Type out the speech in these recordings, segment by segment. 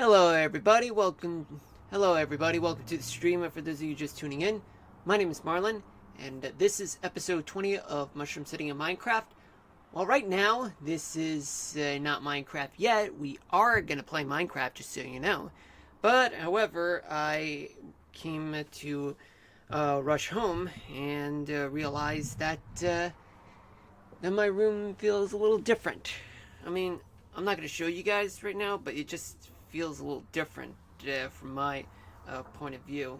Hello everybody, welcome to the stream. For those of you just tuning in, my name is Marlon, and this is episode 20 of Mushroom City in Minecraft. Well, right now, this is not Minecraft yet. We are going to play Minecraft, just so you know. But, however, I came to rush home and realized that my room feels a little different. I mean, I'm not going to show you guys right now, but it just feels a little different from my point of view.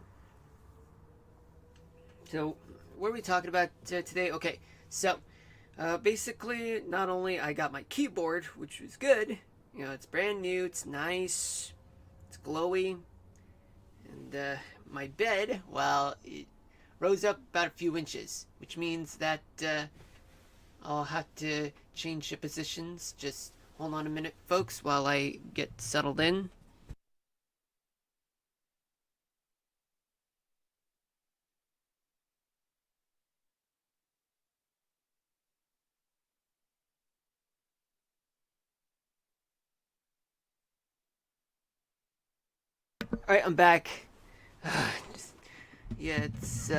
So, what are we talking about today? Okay, so basically, not only I got my keyboard, which was good, it's brand new, it's nice, it's glowy, and my bed, well, it rose up about a few inches, which means that I'll have to change the positions. Just hold on a minute, folks, while I get settled in. Alright, I'm back. Yeah, it's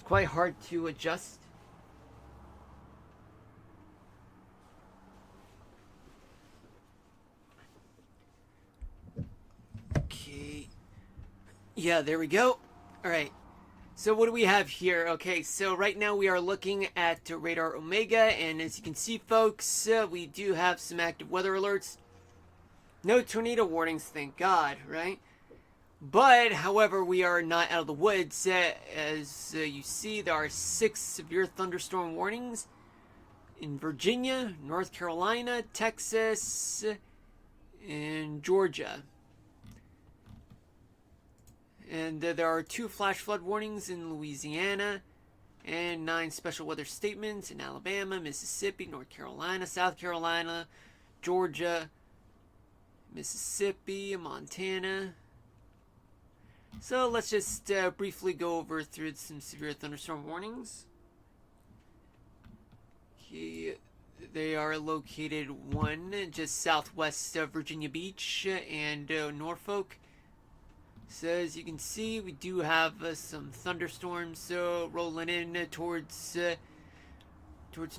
quite hard to adjust. Okay. Yeah, there we go. Alright. So what do we have here? Okay, so right now we are looking at Radar Omega, and as you can see, folks, we do have some active weather alerts. No tornado warnings, thank God, right? But, however, we are not out of the woods. As you see, there are 6 severe thunderstorm warnings in Virginia, North Carolina, Texas, and Georgia. And there are 2 flash flood warnings in Louisiana, and 9 special weather statements in Alabama, Mississippi, North Carolina, South Carolina, Georgia, Mississippi, Montana. So let's just briefly go over through some severe thunderstorm warnings. Okay, they are located one just southwest of Virginia Beach and Norfolk. So as you can see, we do have some thunderstorms rolling in towards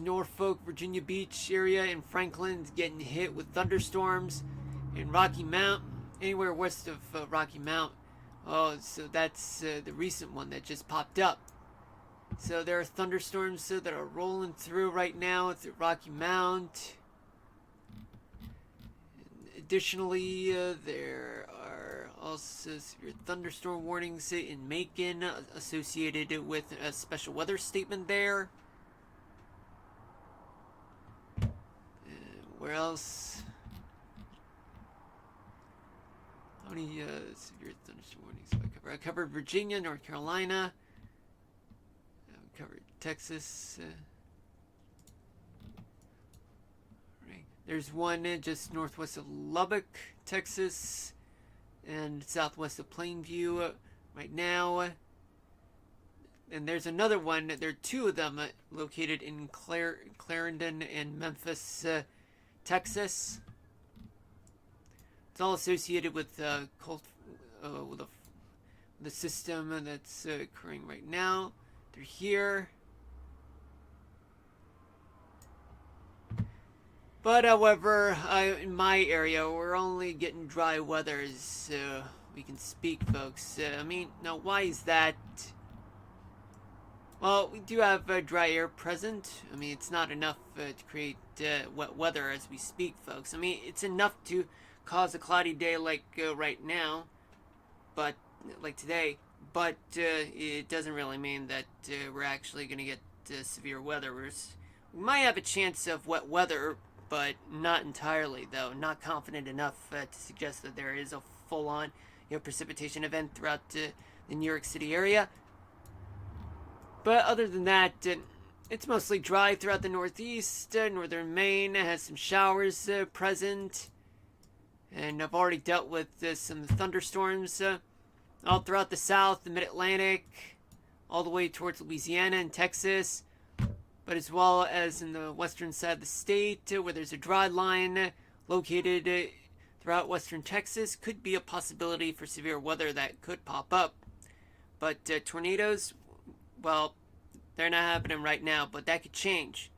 Norfolk, Virginia Beach area, and Franklin's getting hit with thunderstorms. In Rocky Mount, anywhere west of Rocky Mount. Oh, so that's the recent one that just popped up. So there are thunderstorms that are rolling through right now through Rocky Mount. Additionally, there are also severe thunderstorm warnings in Macon associated with a special weather statement there. Where else? How many severe thunderstorm warnings have I covered? I covered Virginia, North Carolina. I covered Texas. Right. There's one just northwest of Lubbock, Texas, and southwest of Plainview right now. And there's another one. There are 2 of them located in Clarendon and Memphis, Texas. It's all associated with the system that's occurring right now. They're here. But however, in my area, we're only getting dry weather, so we can speak, folks. I mean, now why is that? Well, we do have dry air present. I mean, it's not enough to create wet weather as we speak, folks. I mean, it's enough to cause a cloudy day like right now, but like today. But it doesn't really mean that we're actually going to get severe weather. We might have a chance of wet weather, but not entirely, though. Not confident enough to suggest that there is a full-on, precipitation event throughout the New York City area. But other than that, it's mostly dry throughout the Northeast. Northern Maine has some showers present. And I've already dealt with some thunderstorms all throughout the South, the Mid-Atlantic, all the way towards Louisiana and Texas. But as well as in the western side of the state, where there's a dry line located throughout western Texas could be a possibility for severe weather that could pop up. But tornadoes, well, they're not happening right now, but that could change.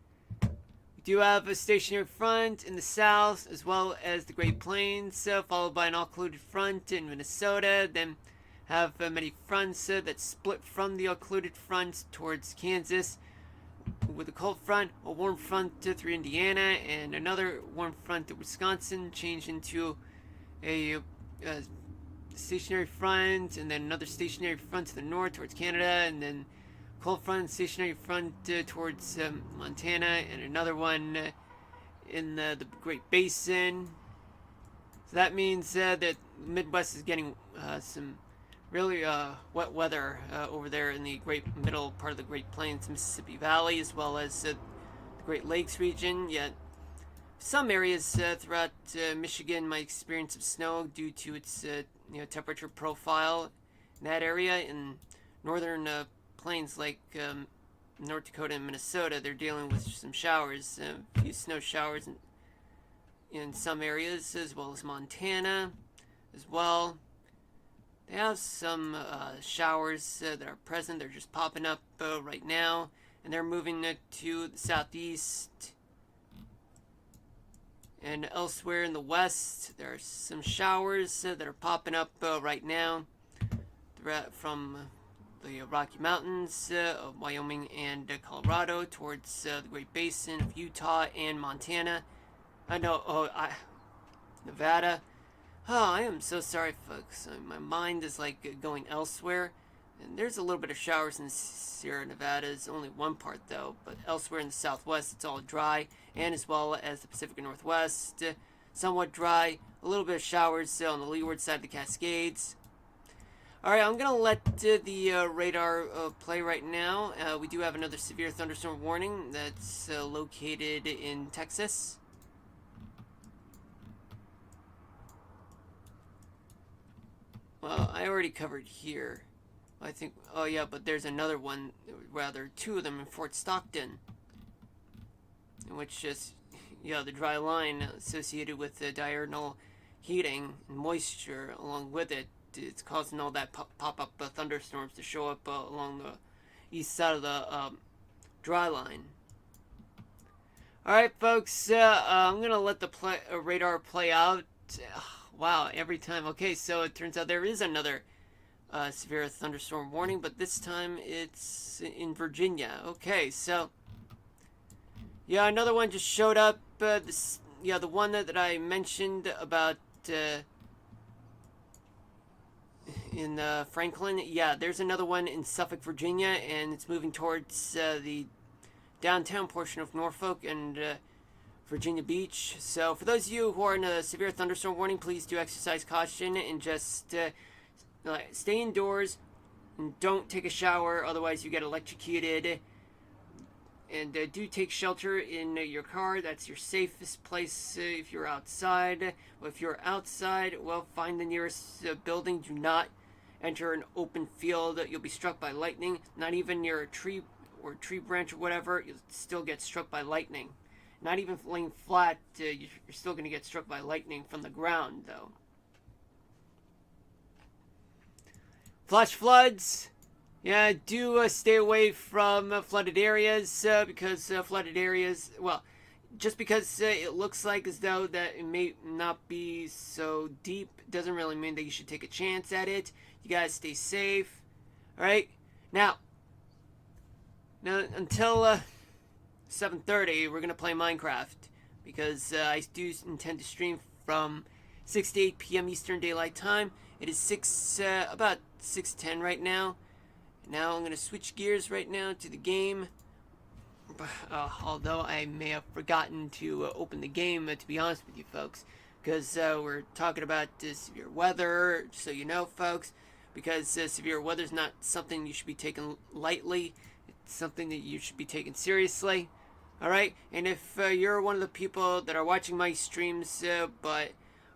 We do have a stationary front in the south, as well as the Great Plains, followed by an occluded front in Minnesota. Then have many fronts that split from the occluded front towards Kansas, with a cold front, a warm front through Indiana, and another warm front to Wisconsin, change into a stationary front, and then another stationary front to the north towards Canada, and then cold front, stationary front towards Montana, and another one in the Great Basin. So that means that the Midwest is getting some really wet weather over there in the middle part of the Great Plains, Mississippi Valley, as well as the Great Lakes region. Yet some areas throughout Michigan might experience some snow due to its temperature profile in that area. In northern plains like North Dakota and Minnesota, they're dealing with some showers, a few snow showers in some areas, as well as Montana as well. They have some showers that are present. They're just popping up right now, and they're moving to the southeast. And elsewhere in the west, there are some showers that are popping up right now from the Rocky Mountains of Wyoming and Colorado towards the Great Basin of Utah and Montana. Nevada. Oh, I am so sorry, folks. My mind is like going elsewhere. And there's a little bit of showers in Sierra Nevada. It's only one part, though. But elsewhere in the southwest, it's all dry. And as well as the Pacific Northwest, somewhat dry. A little bit of showers on the leeward side of the Cascades. Alright, I'm going to let the radar play right now. We do have another severe thunderstorm warning that's located in Texas. Well, I already covered here. I think, oh yeah, but there's another one, rather two of them in Fort Stockton, in which just, the dry line associated with the diurnal heating and moisture along with it, it's causing all that pop-up thunderstorms to show up along the east side of the dry line. Alright, folks, I'm going to let the radar play out. Wow, every time. Okay, so it turns out there is another severe thunderstorm warning, but this time it's in Virginia. Okay, so yeah, another one just showed up. The one that I mentioned about in Franklin. Yeah, there's another one in Suffolk, Virginia, and it's moving towards the downtown portion of Norfolk and Virginia Beach. So for those of you who are in a severe thunderstorm warning, please do exercise caution and just stay indoors and don't take a shower, otherwise you get electrocuted. And do take shelter in your car. That's your safest place if you're outside. Well, if you're outside, well, find the nearest building. Do not enter an open field. You'll be struck by lightning. Not even near a tree or tree branch or whatever, you'll still get struck by lightning. Not even laying flat, you're still going to get struck by lightning from the ground, though. Flash floods. Yeah, do stay away from flooded areas because flooded areas, well, just because it looks like as though that it may not be so deep doesn't really mean that you should take a chance at it. You guys stay safe. All right. Now until 7:30, we're gonna play Minecraft because I do intend to stream from 6 to 8 p.m. Eastern Daylight Time. It is about 6:10 right now. Now I'm going to switch gears right now to the game. Although I may have forgotten to open the game, to be honest with you folks. Because we're talking about severe weather, so you know, folks. Because severe weather is not something you should be taking lightly. It's something that you should be taking seriously. Alright? And if you're one of the people that are watching my streams but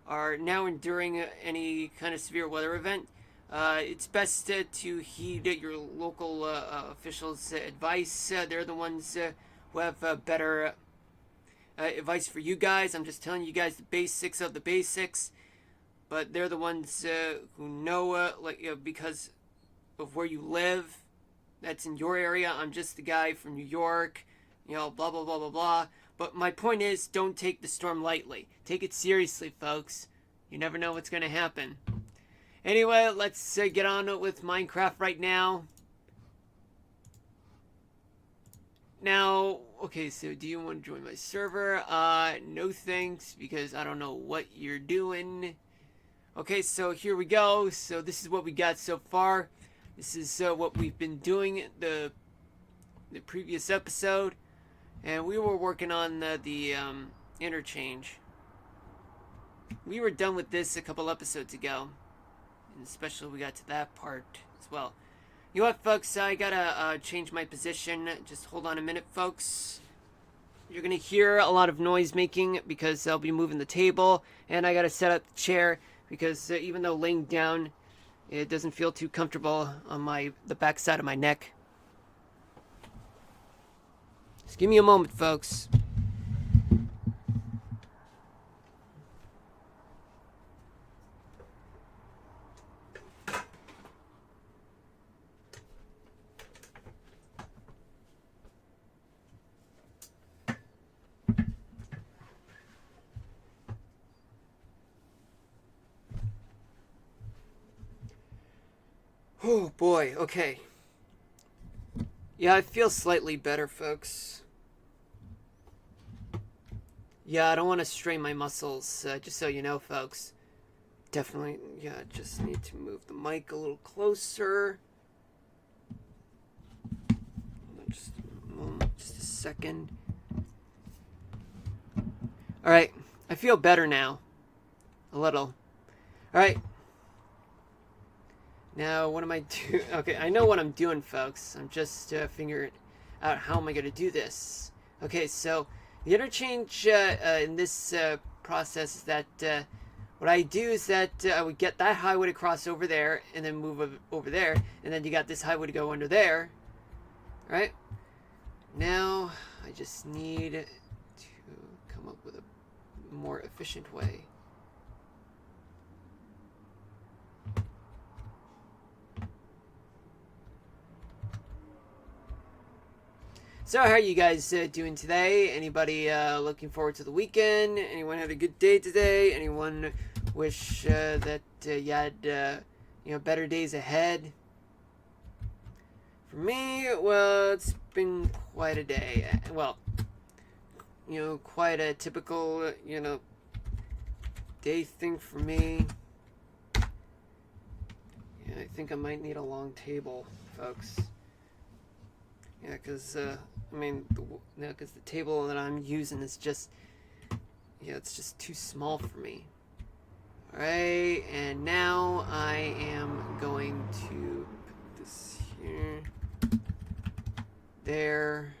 are now enduring any kind of severe weather event, it's best to heed your local officials' advice. They're the ones who have better advice for you guys. I'm just telling you guys the basics of the basics. but they're the ones who know, because of where you live. That's in your area. I'm just the guy from New York, blah, blah, blah, blah, blah. But my point is, don't take the storm lightly. Take it seriously, folks. You never know what's going to happen. Anyway, let's get on with Minecraft right now. Now, okay, so do you want to join my server? No thanks, because I don't know what you're doing. Okay, so here we go. So this is what we got so far. This is what we've been doing the previous episode. And we were working on the interchange. We were done with this a couple episodes ago. And especially we got to that part as well. You know what, folks? I gotta change my position. Just hold on a minute, folks. You're gonna hear a lot of noise making because I'll be moving the table. And I gotta set up the chair because even though laying down, it doesn't feel too comfortable on the back side of my neck. Just give me a moment, folks. Oh boy, okay. Yeah, I feel slightly better, folks. Yeah, I don't want to strain my muscles, just so you know, folks. Definitely, yeah, just need to move the mic a little closer. Just a moment, just a second. Alright, I feel better now. A little. Alright. Now, what am I doing? Okay, I know what I'm doing, folks. I'm just figuring out how am I going to do this. Okay, so the interchange in this process is that what I do is that I would get that highway to cross over there and then move over there. And then you got this highway to go under there. Right? Now, I just need to come up with a more efficient way. So how are you guys doing today? Anybody looking forward to the weekend? Anyone had a good day today? Anyone wish that you had better days ahead? For me, well, it's been quite a day. Well, quite a typical day thing for me. Yeah, I think I might need a long table, folks. Yeah, because because the table that I'm using is just, it's just too small for me. Alright, and now I am going to put this here, there.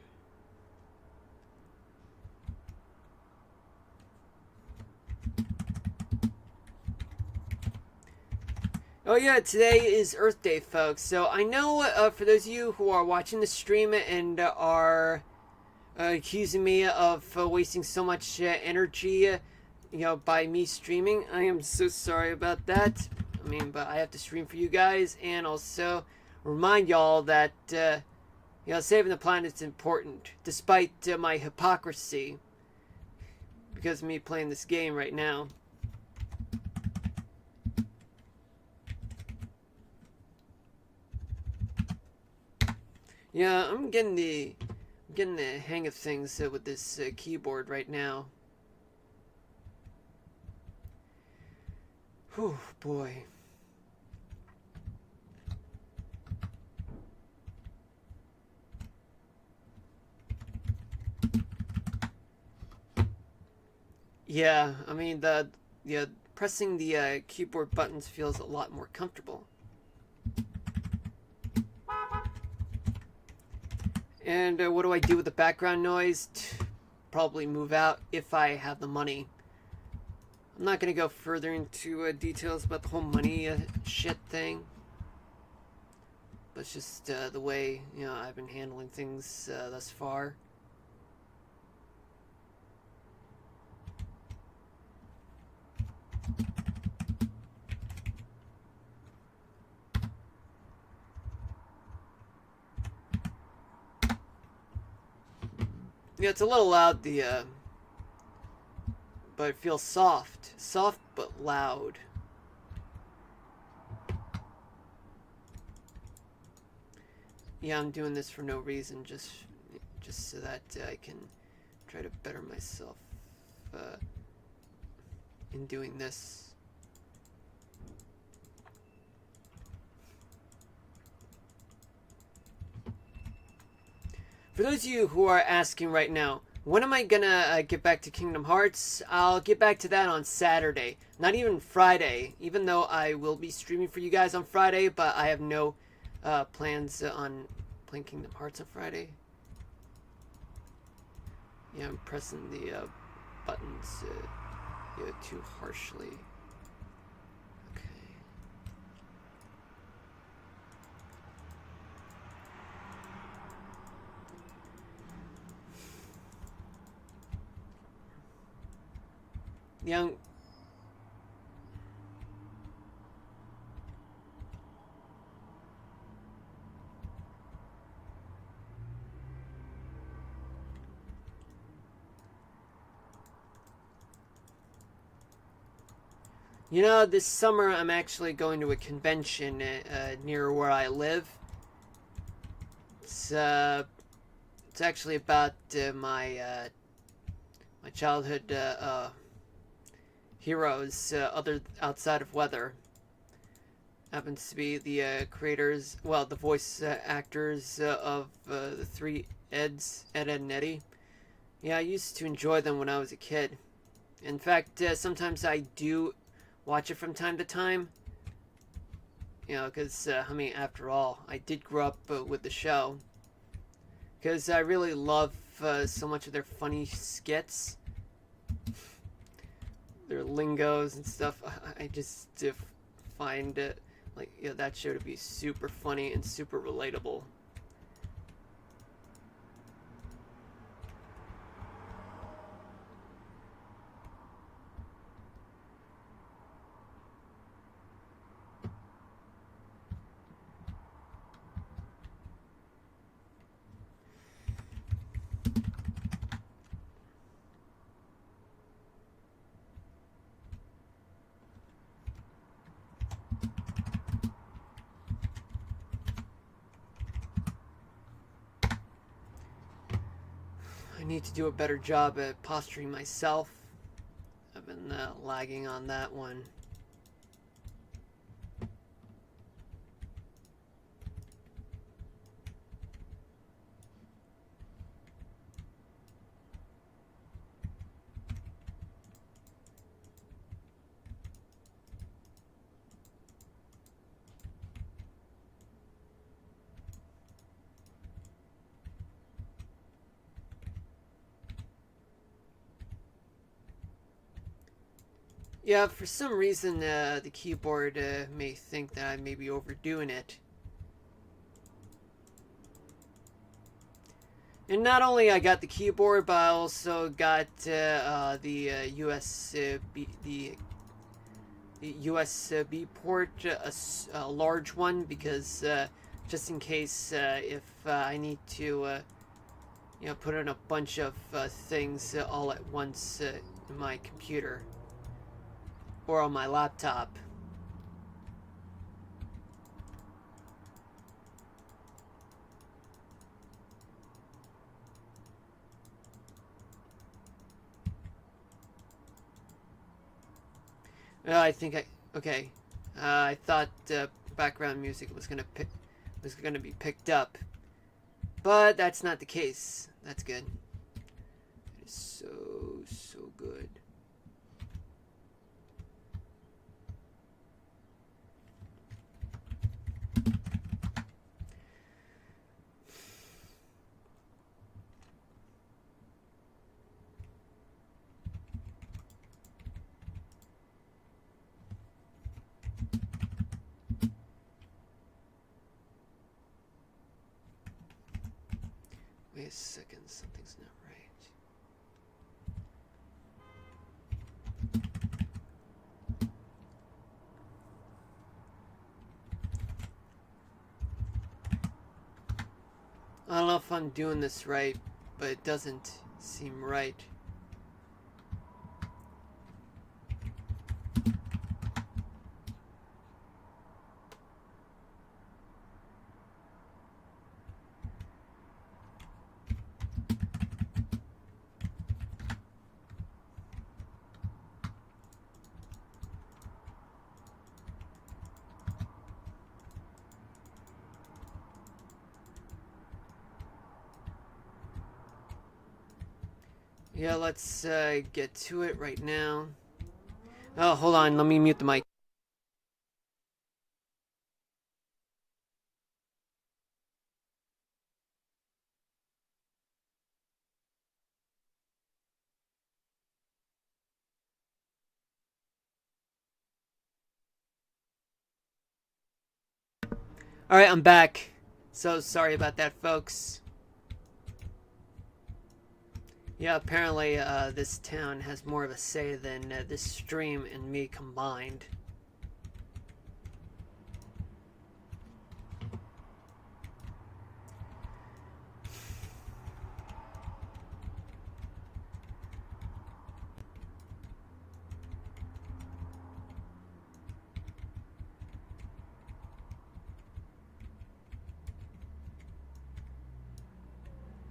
Oh yeah, today is Earth Day, folks. So I know for those of you who are watching the stream and are accusing me of wasting so much energy, by me streaming, I am so sorry about that. But I have to stream for you guys and also remind y'all that, saving the planet is important, despite my hypocrisy because of me playing this game right now. Yeah, I'm getting the hang of things with this keyboard right now. Whew, boy. Yeah, pressing the keyboard buttons feels a lot more comfortable. And what do I do with the background noise? Probably move out if I have the money. I'm not going to go further into details about the whole money shit thing. But it's just the way, I've been handling things thus far. Yeah, it's a little loud, but it feels soft. Soft but loud. Yeah, I'm doing this for no reason, just so that I can try to better myself in doing this. For those of you who are asking right now, when am I gonna get back to Kingdom Hearts? I'll get back to that on Saturday, not even Friday, even though I will be streaming for you guys on Friday, but I have no plans on playing Kingdom Hearts on Friday. Yeah, I'm pressing the buttons too harshly. Okay. Young. You know, this summer I'm actually going to a convention near where I live. It's actually about my childhood heroes, other outside of weather. Happens to be the creators, well, the voice actors of the three Eds, Ed, Ed, and Eddie. Yeah, I used to enjoy them when I was a kid. In fact, sometimes I do watch it from time to time. You know, because, I mean, after all, I did grow up with the show. Because I really love so much of their funny skits. Their lingos and stuff. I just find it, like, you know, that show to be super funny and super relatable. I need to do a better job at posturing myself. I've been lagging on that one. Yeah, for some reason, the keyboard may think that I may be overdoing it. And not only I got the keyboard, but I also got the USB port, a large one, because just in case if I need to, you know, put in a bunch of things all at once in my computer or on my laptop. I think okay. I thought background music was gonna be picked up, but that's not the case. That's good. It is so good. Wait a second, something's not right. I don't know if I'm doing this right, but it doesn't seem right. Yeah, let's get to it right now. Oh, hold on. Let me mute the mic. Alright, I'm back. So sorry about that, folks. Yeah, apparently this town has more of a say than this stream and me combined.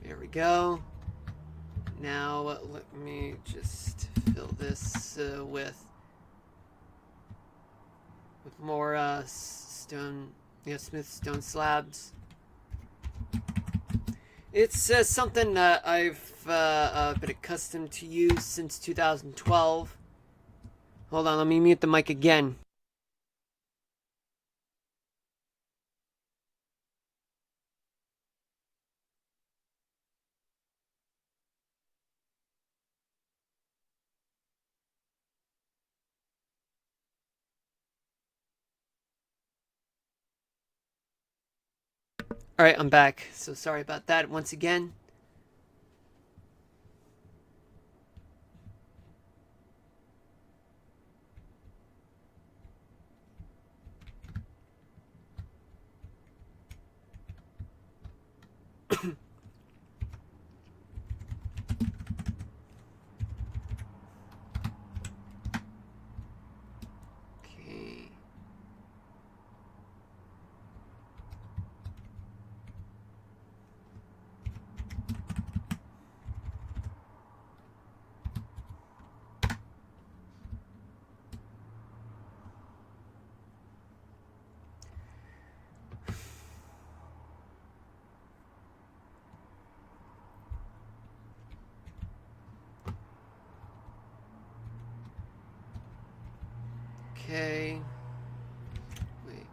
There we go. Now let me just fill this with more stone, smooth stone slabs. It's something that I've been accustomed to use since 2012. Hold on, let me mute the mic again. Alright, I'm back. So sorry about that once again. Okay. Okay. Wait.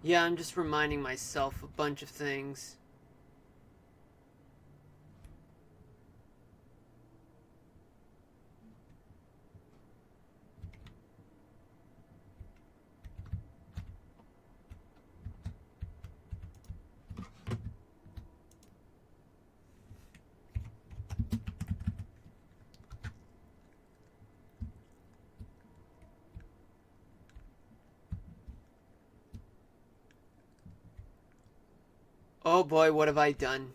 Yeah, I'm just reminding myself a bunch of things. Oh boy, what have I done?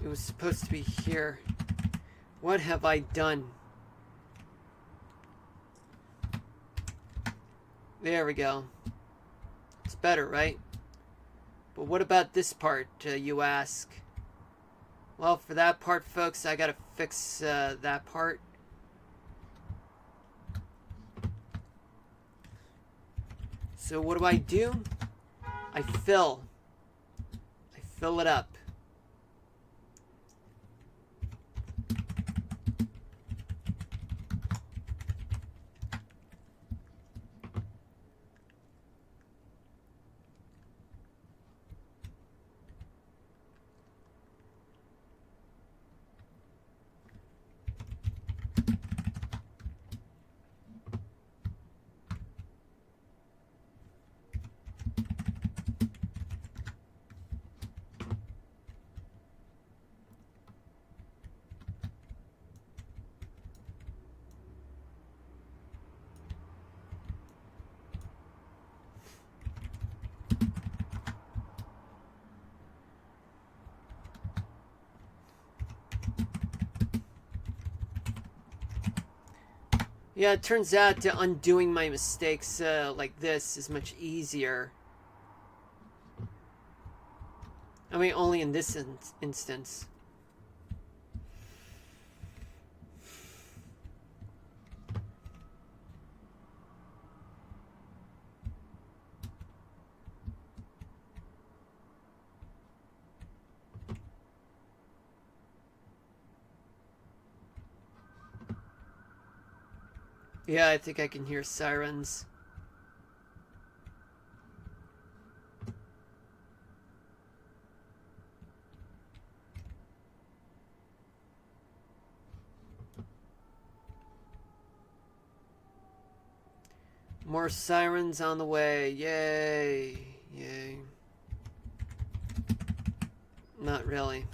It was supposed to be here. What have I done? There we go. It's better, right? But what about this part, you ask? Well, for that part, folks, I gotta fix that part. So what do? I fill it up. Yeah, it turns out undoing my mistakes like this is much easier. I mean, only in this instance. Yeah, I think I can hear sirens. More sirens on the way. Yay. Yay. Not really.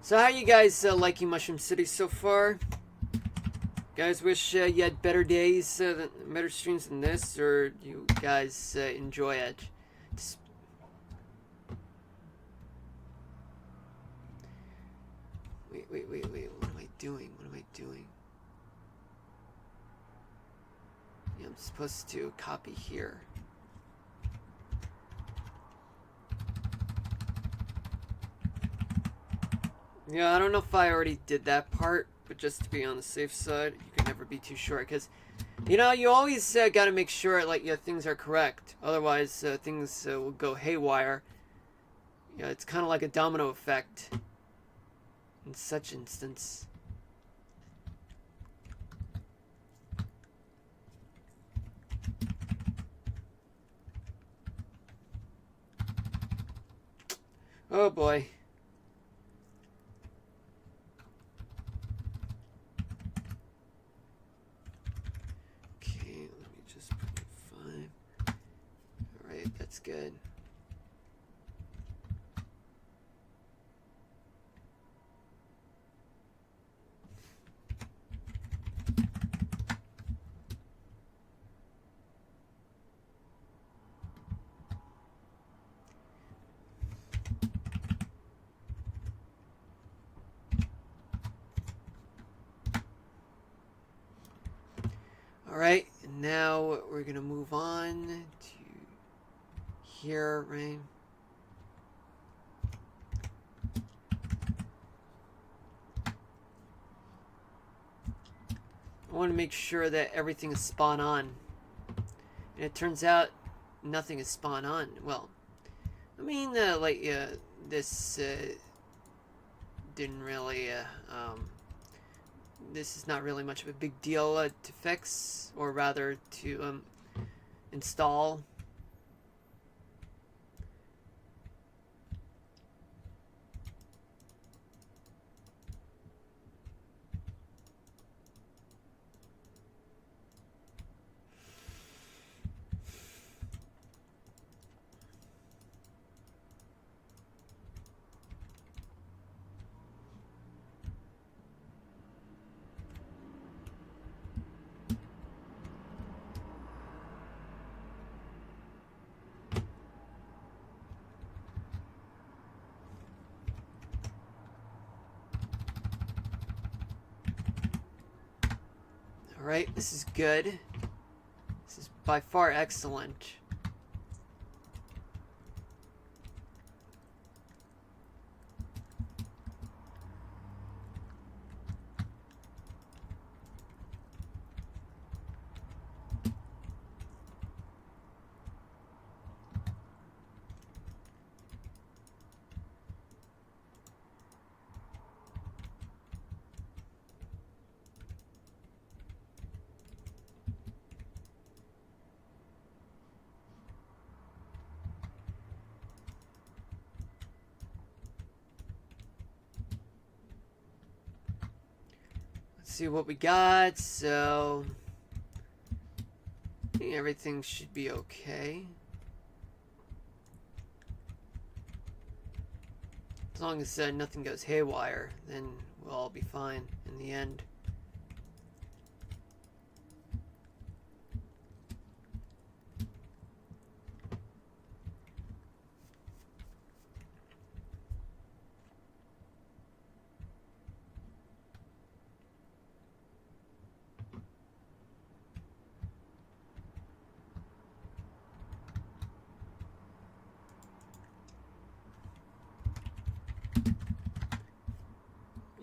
So how you guys liking Mushroom City so far? Guys wish you had better days, better streams than this, or you guys enjoy it? Wait. What am I doing? What am I doing? Yeah, I'm supposed to copy here. Yeah, I don't know if I already did that part, but just to be on the safe side, you can never be too sure, because, you know, you always got to make sure, like, yeah, things are correct. Otherwise, things will go haywire. Yeah, it's kind of like a domino effect in such instance. Oh boy. Okay, let me just put 5. Alright, that's good. Alright, and now we're gonna move on to here, right? I want to make sure that everything is spot on. And it turns out nothing is spot on. Well, I mean, this didn't really, this is not really much of a big deal to fix, or rather to install. Alright, this is good. This is by far excellent. See what we got. So I think everything should be okay. As long as nothing goes haywire, then we'll all be fine in the end.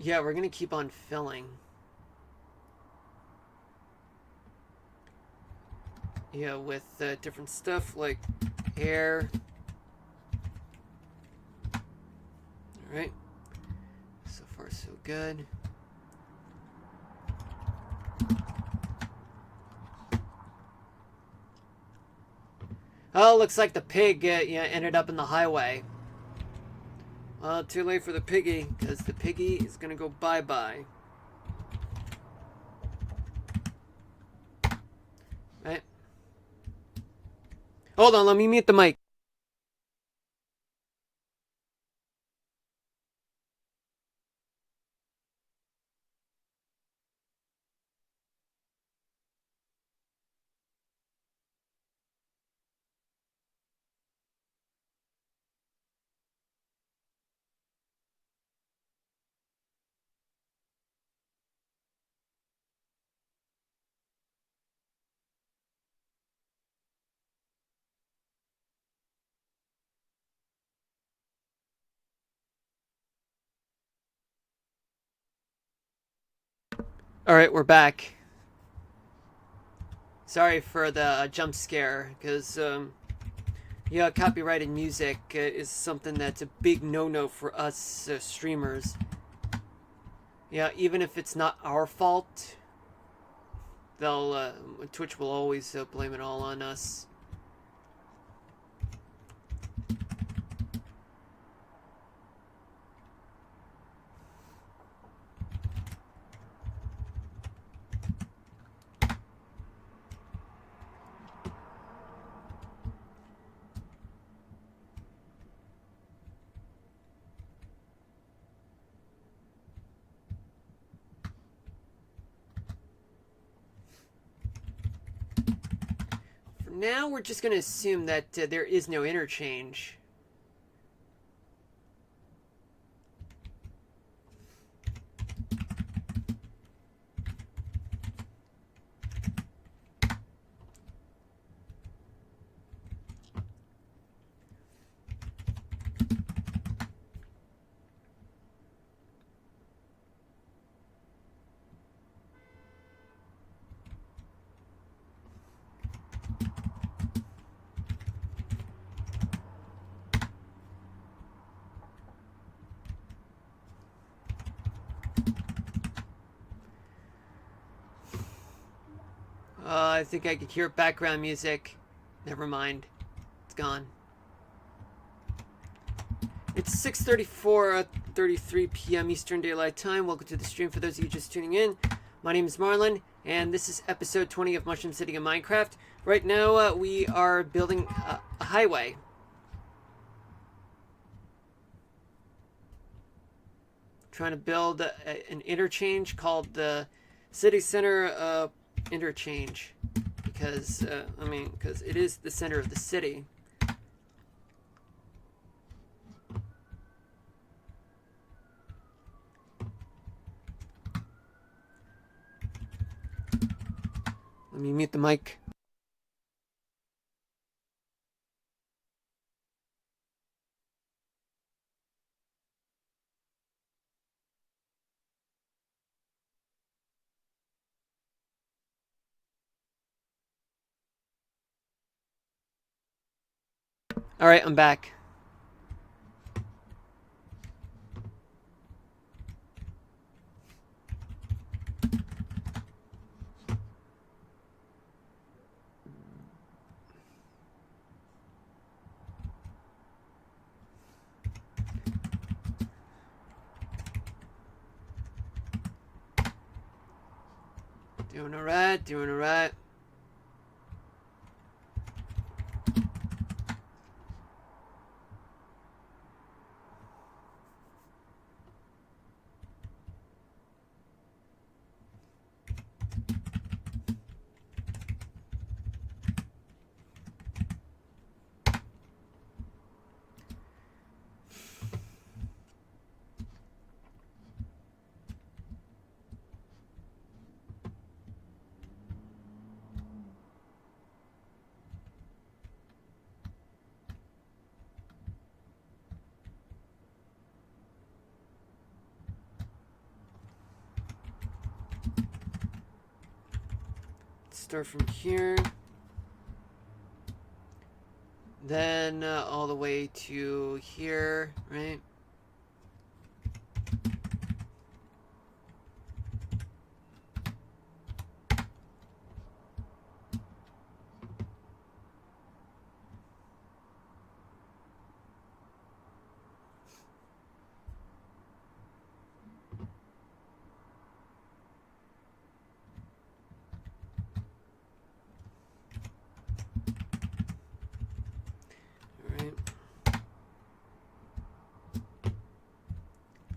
Yeah, we're gonna keep on filling. Yeah, with different stuff like hair. Alright. So far, so good. Oh, looks like the pig ended up in the highway. Well, too late for the piggy, because the piggy is gonna go bye-bye. Right? Hold on, let me mute the mic. Alright, we're back. Sorry for the jump scare, because, yeah, copyrighted music is something that's a big no-no for us streamers. Yeah, even if it's not our fault, Twitch will always blame it all on us. For now, we're just going to assume that there is no interchange. I think I could hear background music. Never mind. It's gone. It's 6:34, 33 p.m. Eastern Daylight Time. Welcome to the stream for those of you just tuning in. My name is Marlon, and this is episode 20 of Mushroom City in Minecraft. Right now, we are building a highway. Trying to build an interchange called the City Center Interchange. Because, because it is the center of the city. Let me mute the mic. Alright, I'm back. Doing alright, doing alright. start from here. Then all the way to here, right?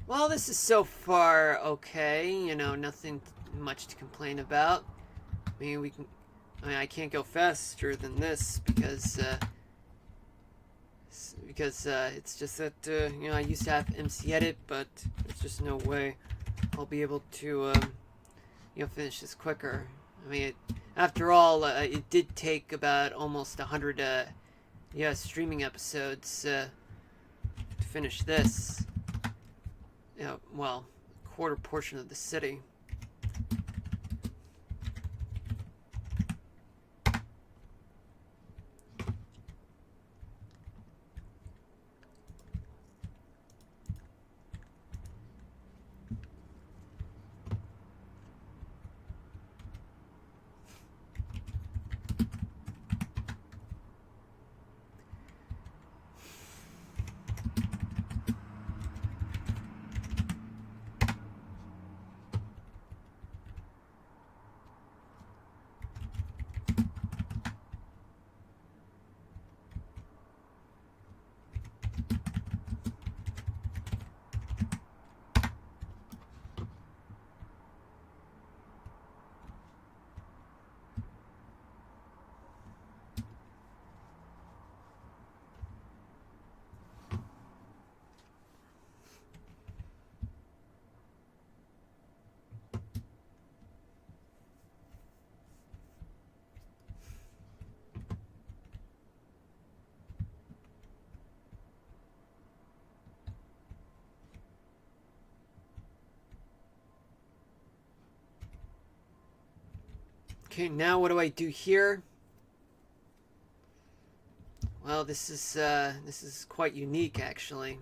Well, this is so far okay. You know, nothing much to complain about. I mean, I can't go faster than this because it's just that you know, I used to have MC Edit, but there's just no way I'll be able to you know, finish this quicker. I mean, after all, it did take about almost 100 yeah, streaming episodes to finish this. You know, well, quarter portion of the city. Okay, now what do I do here? Well, this is quite unique, actually.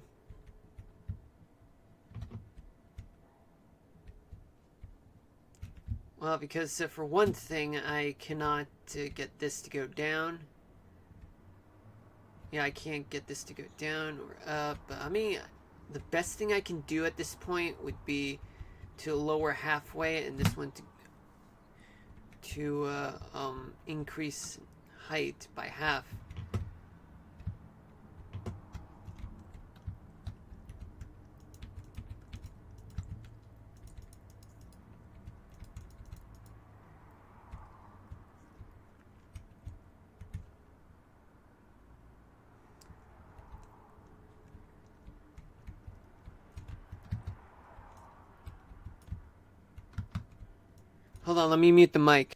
Well, because for one thing, I cannot get this to go down. Yeah, I can't get this to go down or up. I mean, the best thing I can do at this point would be to lower halfway, and this one to increase height by half. Hold on, let me mute the mic.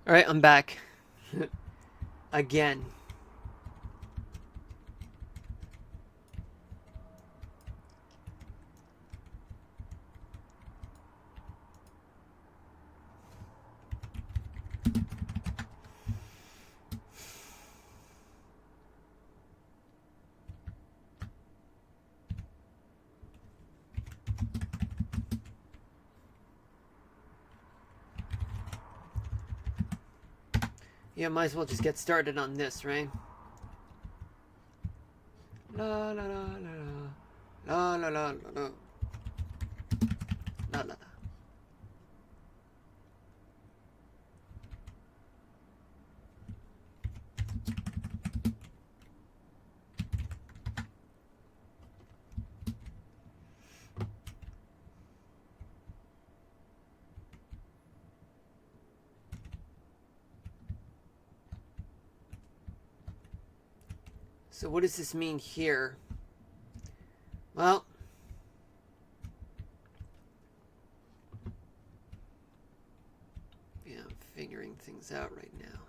Alright, I'm back. Again. Yeah, might as well just get started on this, right? La la la la la la la la la la la. So what does this mean here? Well, yeah, I'm figuring things out right now.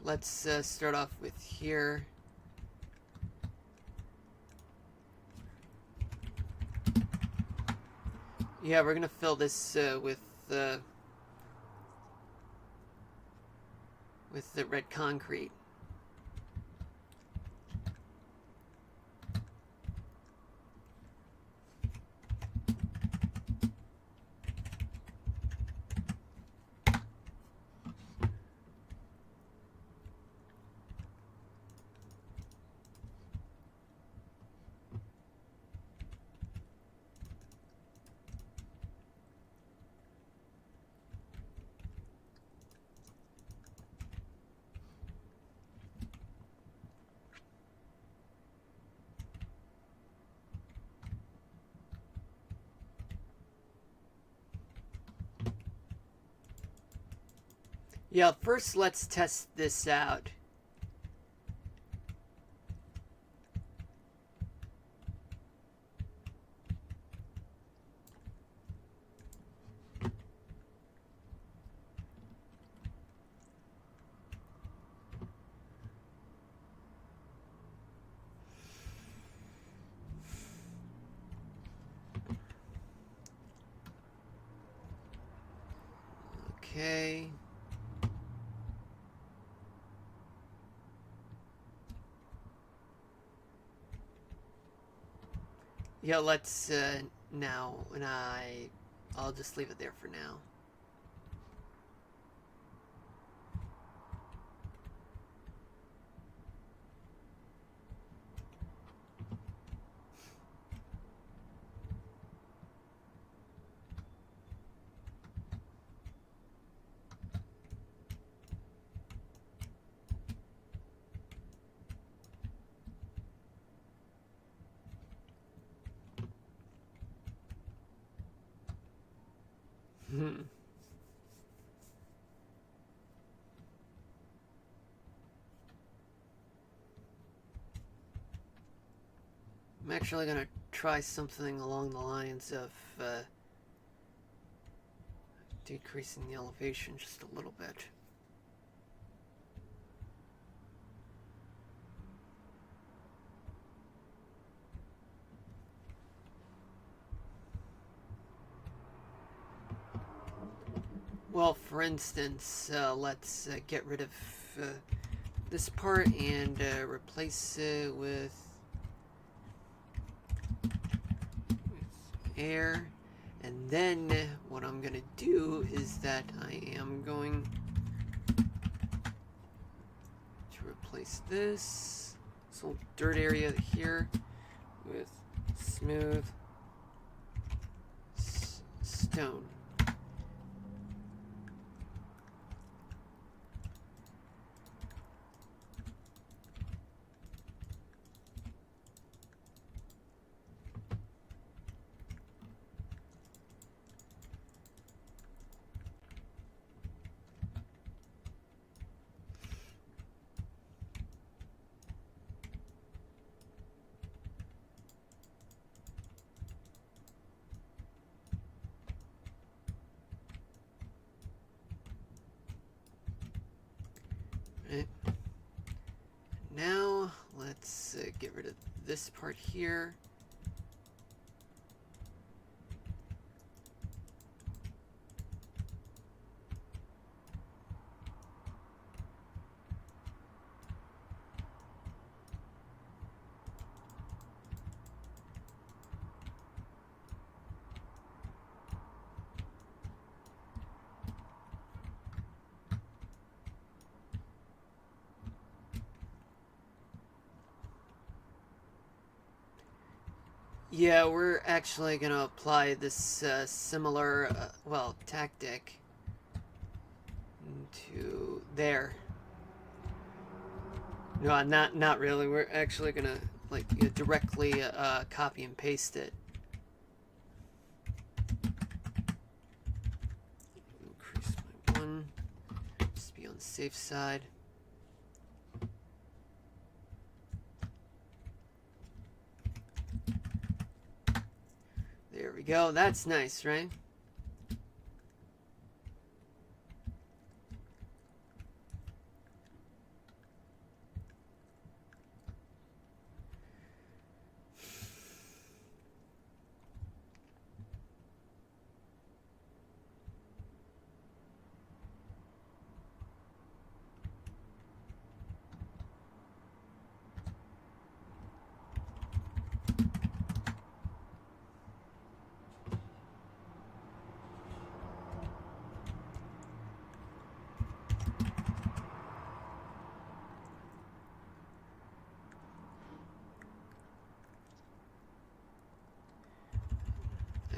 Let's start off with here. Yeah, we're gonna fill this with the red concrete. Yeah, first let's test this out. Okay. Yeah, let's now, and I'll just leave it there for now. Hmm. I'm actually gonna try something along the lines of decreasing the elevation just a little bit. Well, for instance, let's get rid of this part and replace it with air. And then what I'm gonna do is that I am going to replace this little dirt area here with smooth stone. Right. Now let's get rid of this part here. Yeah, we're actually going to apply this similar, tactic to there. No, not really. We're actually going to like directly copy and paste it. Increase my 1, just be on the safe side. There we go. That's nice, right?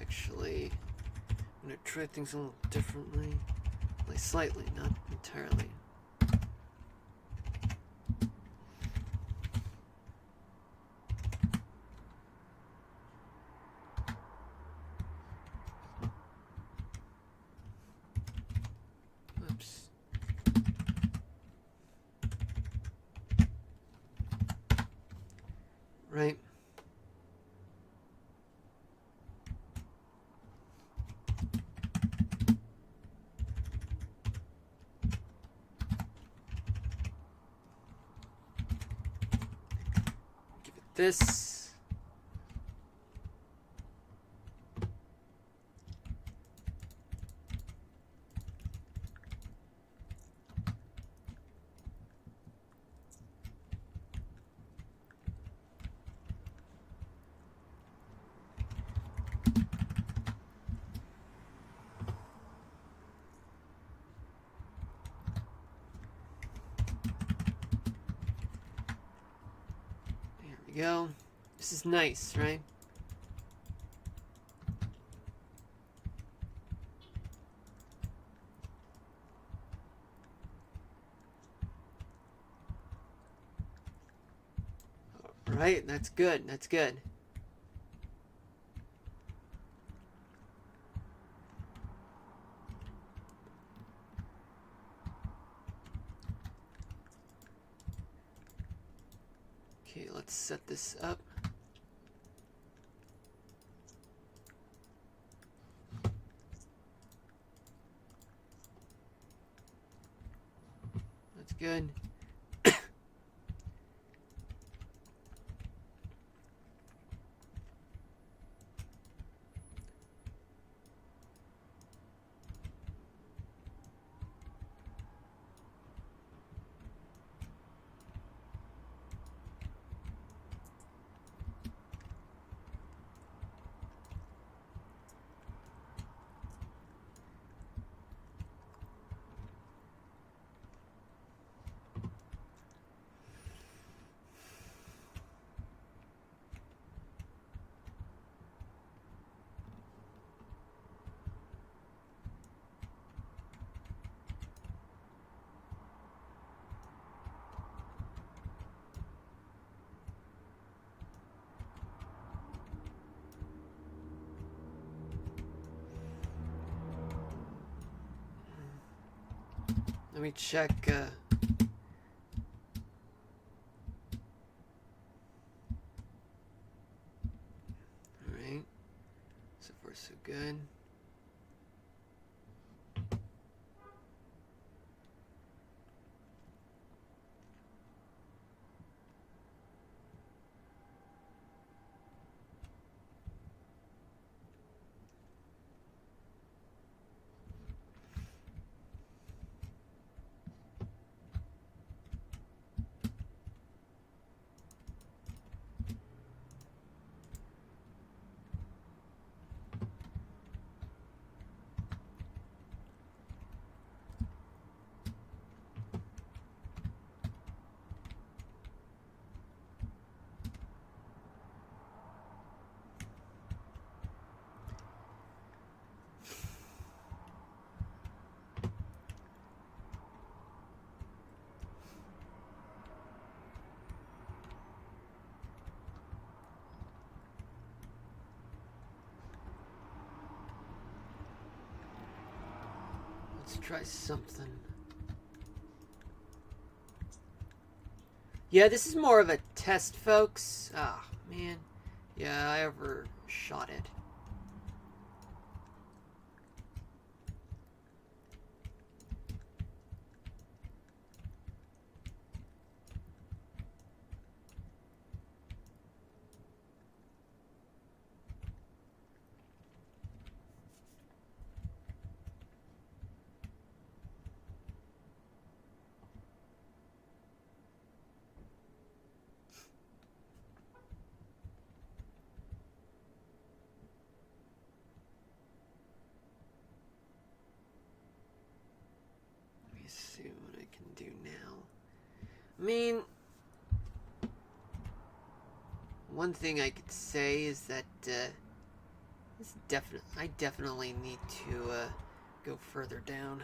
Actually, I'm going to try things a little differently. Like slightly, not entirely. Oops. Right. Give it this. There we go. This is nice, right? Right, that's good. That's good. Okay, let's set this up. That's good. Let me check. Alright. So far, so good. Let's try something. Yeah, this is more of a test, folks. Ah, man. Yeah, I overshot it. Let me see what I can do now. I mean, one thing I could say is that I definitely need to go further down.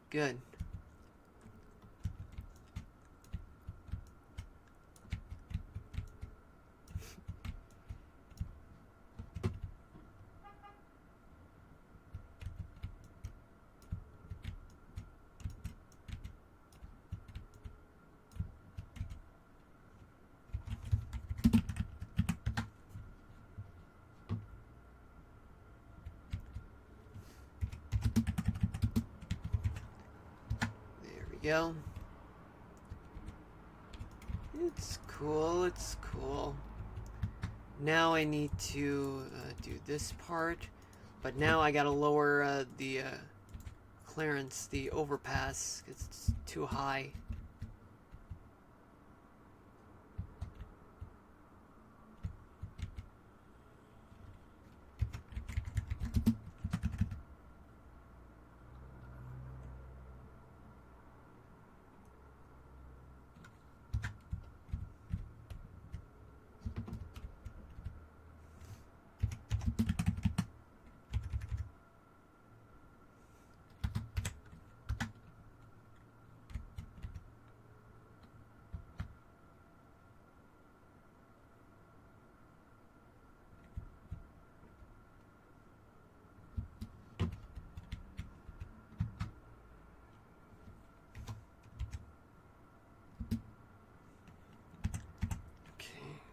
Good. There we go. It's cool, it's cool. Now I need to do this part, but now I gotta lower the clearance, the overpass, 'cause it's too high.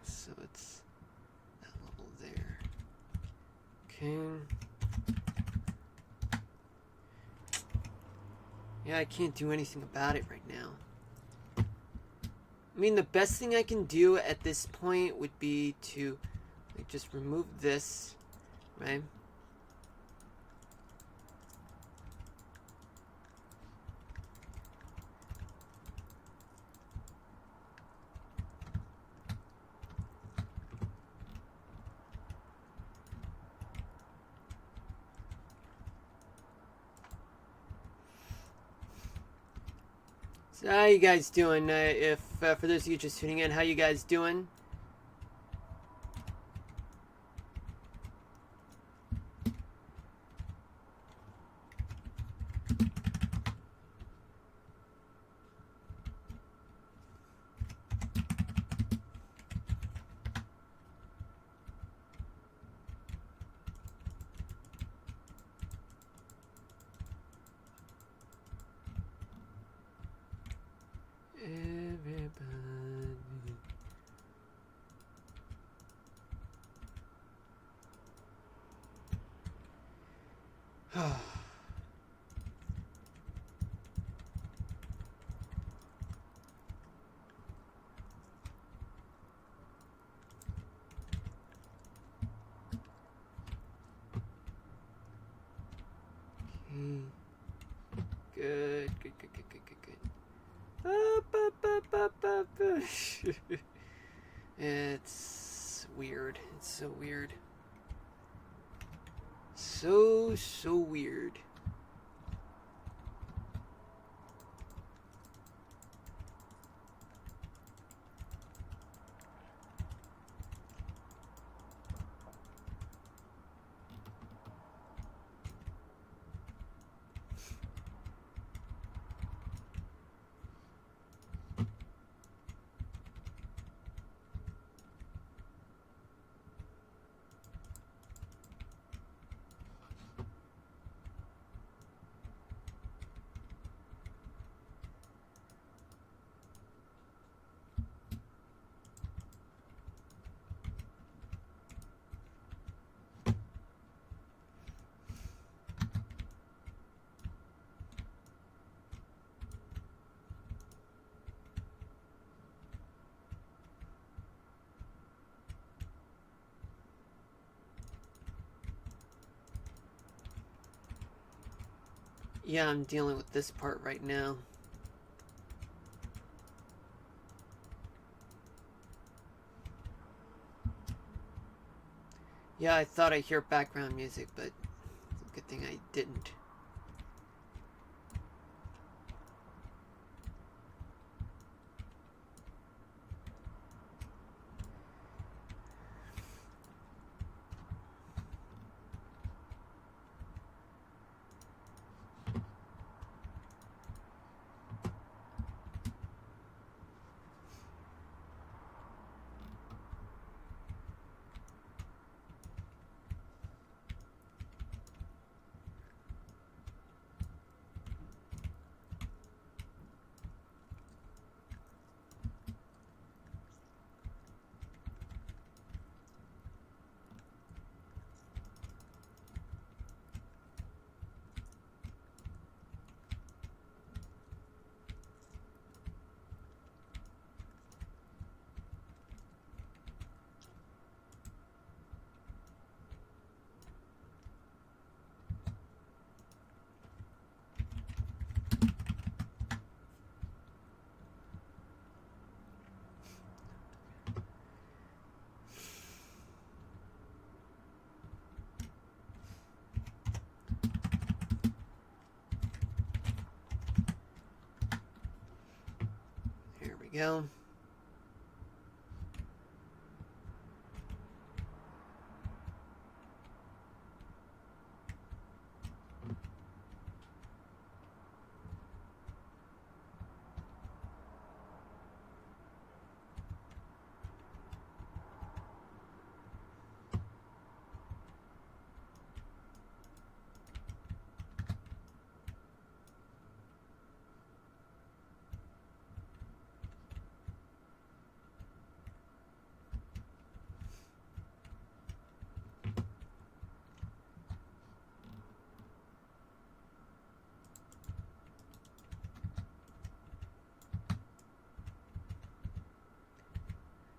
So it's that level there. Okay. Yeah, I can't do anything about it right now. I mean, the best thing I can do at this point would be to like, just remove this, right? So how you guys doing? If for those of you just tuning in, how you guys doing? Everybody. Okay. Good. Good, good, good, good, good, good, good. Up. It's weird. It's so weird. So weird. Yeah, I'm dealing with this part right now. Yeah, I thought I'd hear background music, but it's a good thing I didn't. Here we go.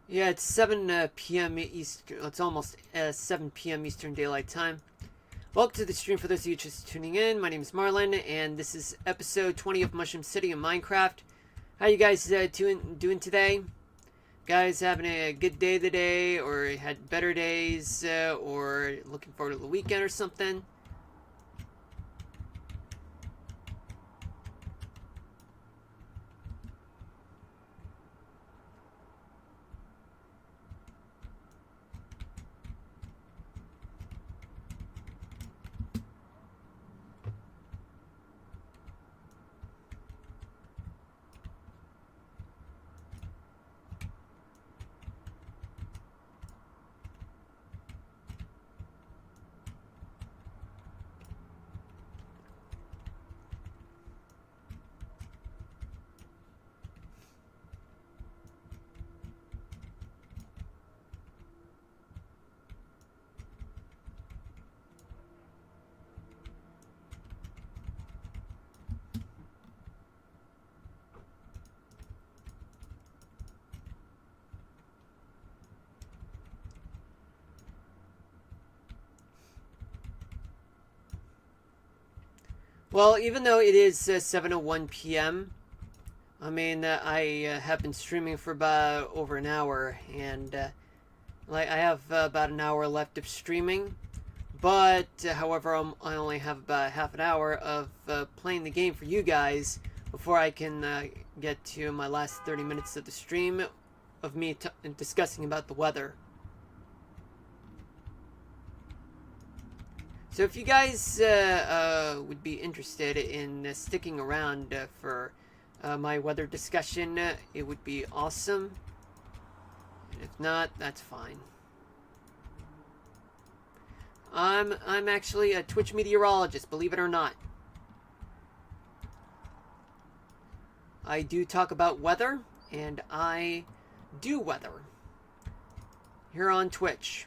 Yeah, it's 7 p.m. Eastern. It's almost 7 p.m. Eastern Daylight Time. Welcome to the stream for those of you just tuning in. My name is Marlon, and this is episode 20 of Mushroom City in Minecraft. How you guys doing today? Guys having a good day today, or had better days, or looking forward to the weekend or something? Well, even though it is 7:01 p.m., I mean, I have been streaming for about over an hour, and like I have about an hour left of streaming. But however, I only have about half an hour of playing the game for you guys before I can get to my last 30 minutes of the stream of me discussing about the weather. So if you guys would be interested in sticking around for my weather discussion, it would be awesome. If not, that's fine. I'm actually a Twitch meteorologist, believe it or not. I do talk about weather, and I do weather here on Twitch.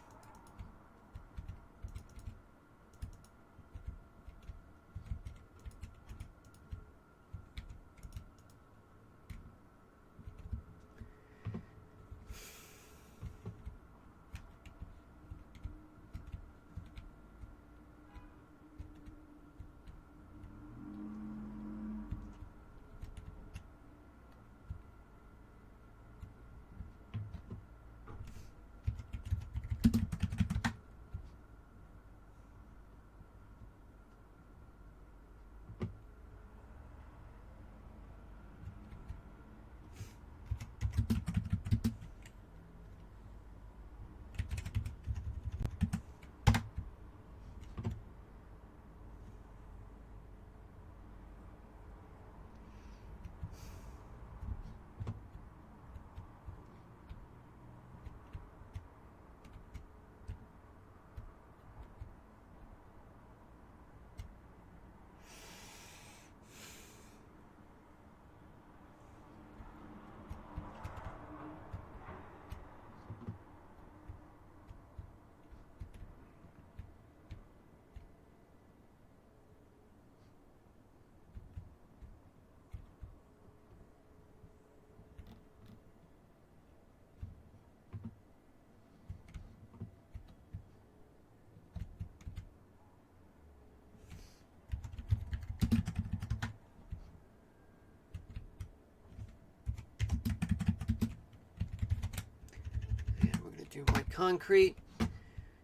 Do my concrete.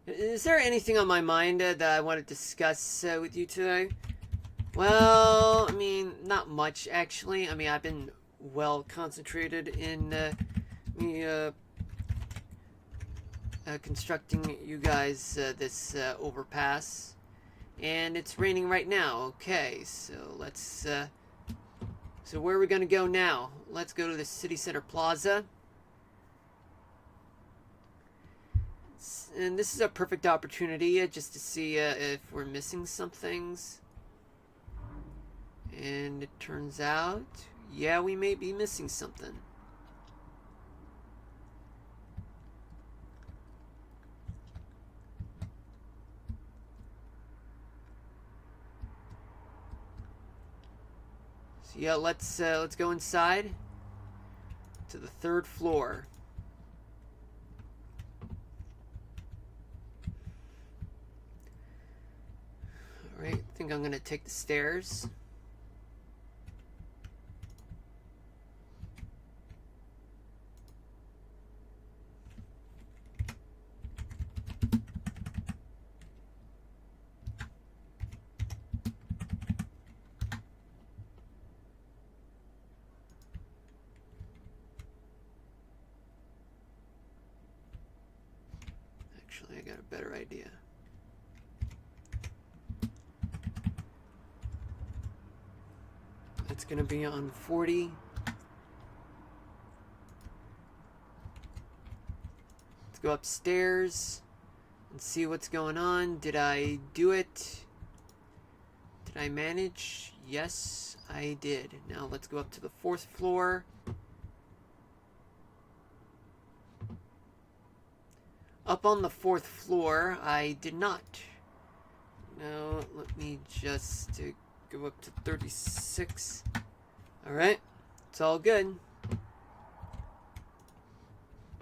Is there anything on my mind that I want to discuss with you today? Well, I mean, not much actually. I mean, I've been well concentrated in me constructing you guys this overpass, and it's raining right now. Okay, so let's. So where are we gonna go now? Let's go to the City Center Plaza. And this is a perfect opportunity just to see if we're missing some things. And it turns out, yeah, we may be missing something. So yeah, let's go inside to the 3rd floor. Alright, I think I'm gonna take the stairs. Actually, I got a better idea. It's gonna be on 40. Let's go upstairs and see what's going on. Did I do it? Did I manage? Yes, I did. Now let's go up to the 4th floor. Up on the 4th floor, I did not. Now, let me just go up to 36. Alright, it's all good.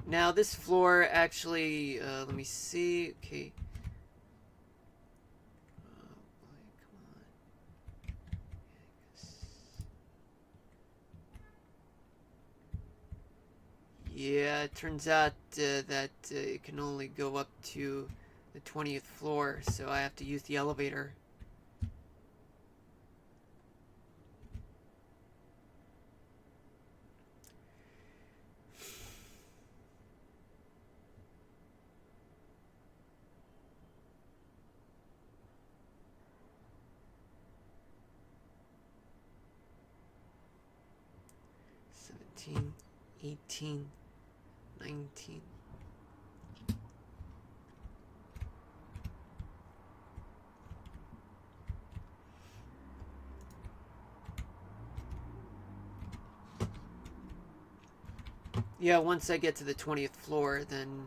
Now, this floor actually, let me see. Okay. Oh boy, come on. it turns out that it can only go up to the 20th floor, so I have to use the elevator. Seventeen, 18, 19. Yeah, once I get to the 20th floor, then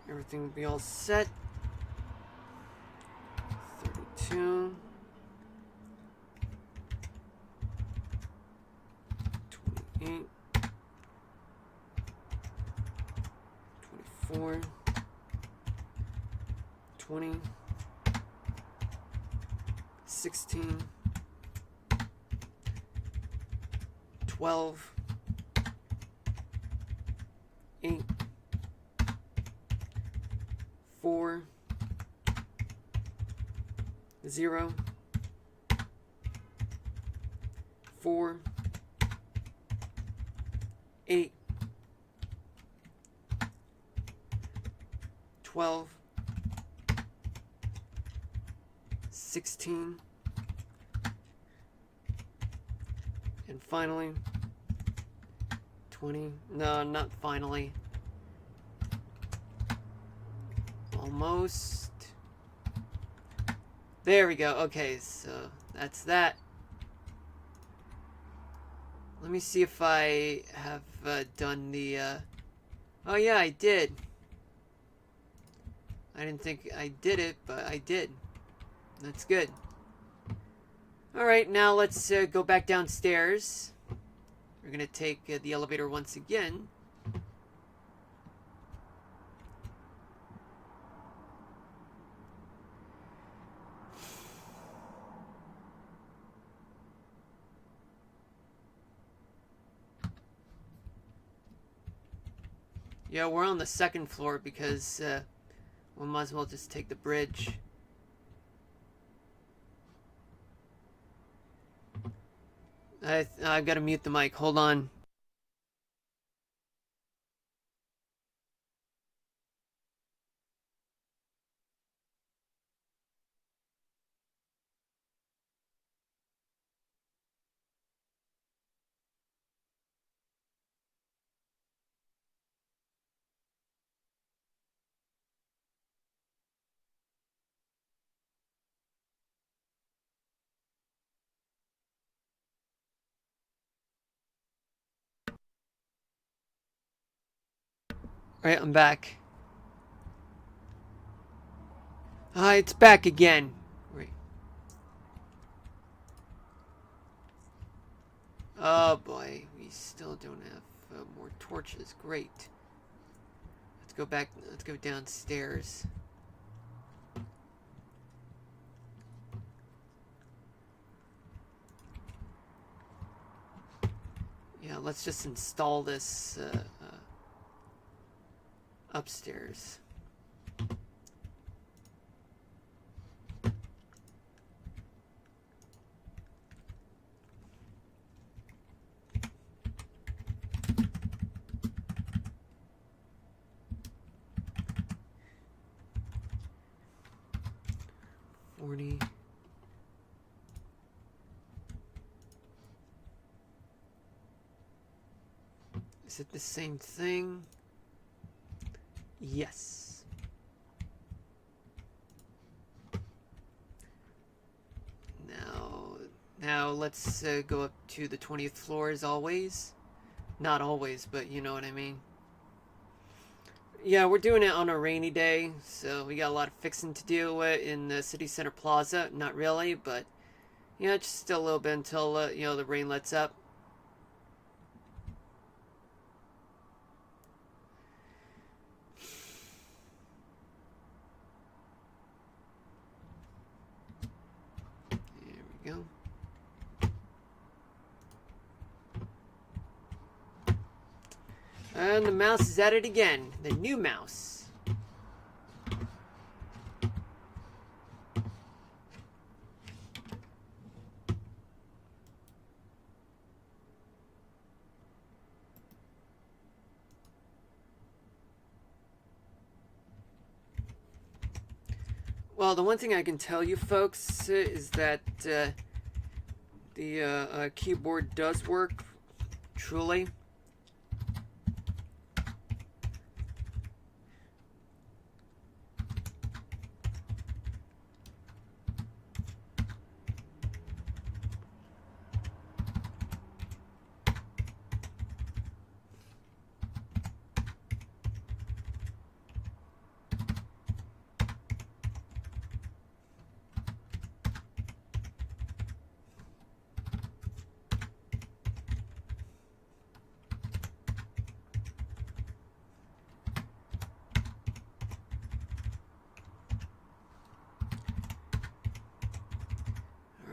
everything will be all set. 32. 28. 24. 20. 16. 12. 8. 4. 0. 4. 8. 12. 16. And finally 20. No, not finally. Almost. There we go. Okay, so that's that. Let me see if I have done the... Oh yeah, I did. I didn't think I did it, but I did. That's good. Alright, now let's go back downstairs. We're going to take the elevator once again. Yeah, we're on the second floor because we might as well just take the bridge. I've got to mute the mic. Hold on. Alright, I'm back. It's back again. Wait. Oh boy, we still don't have more torches. Great. Let's go back. Let's go downstairs. Yeah, let's just install this upstairs. Is it the same thing? Yes. Now let's go up to the 20th floor as always. Not always, but you know what I mean. Yeah, we're doing it on a rainy day, so we got a lot of fixing to do in the City Center Plaza. Not really, but you know, just still a little bit until you know, the rain lets up. There we go. And the mouse is at it again. The new mouse. Well, the one thing I can tell you folks is that the keyboard does work, truly.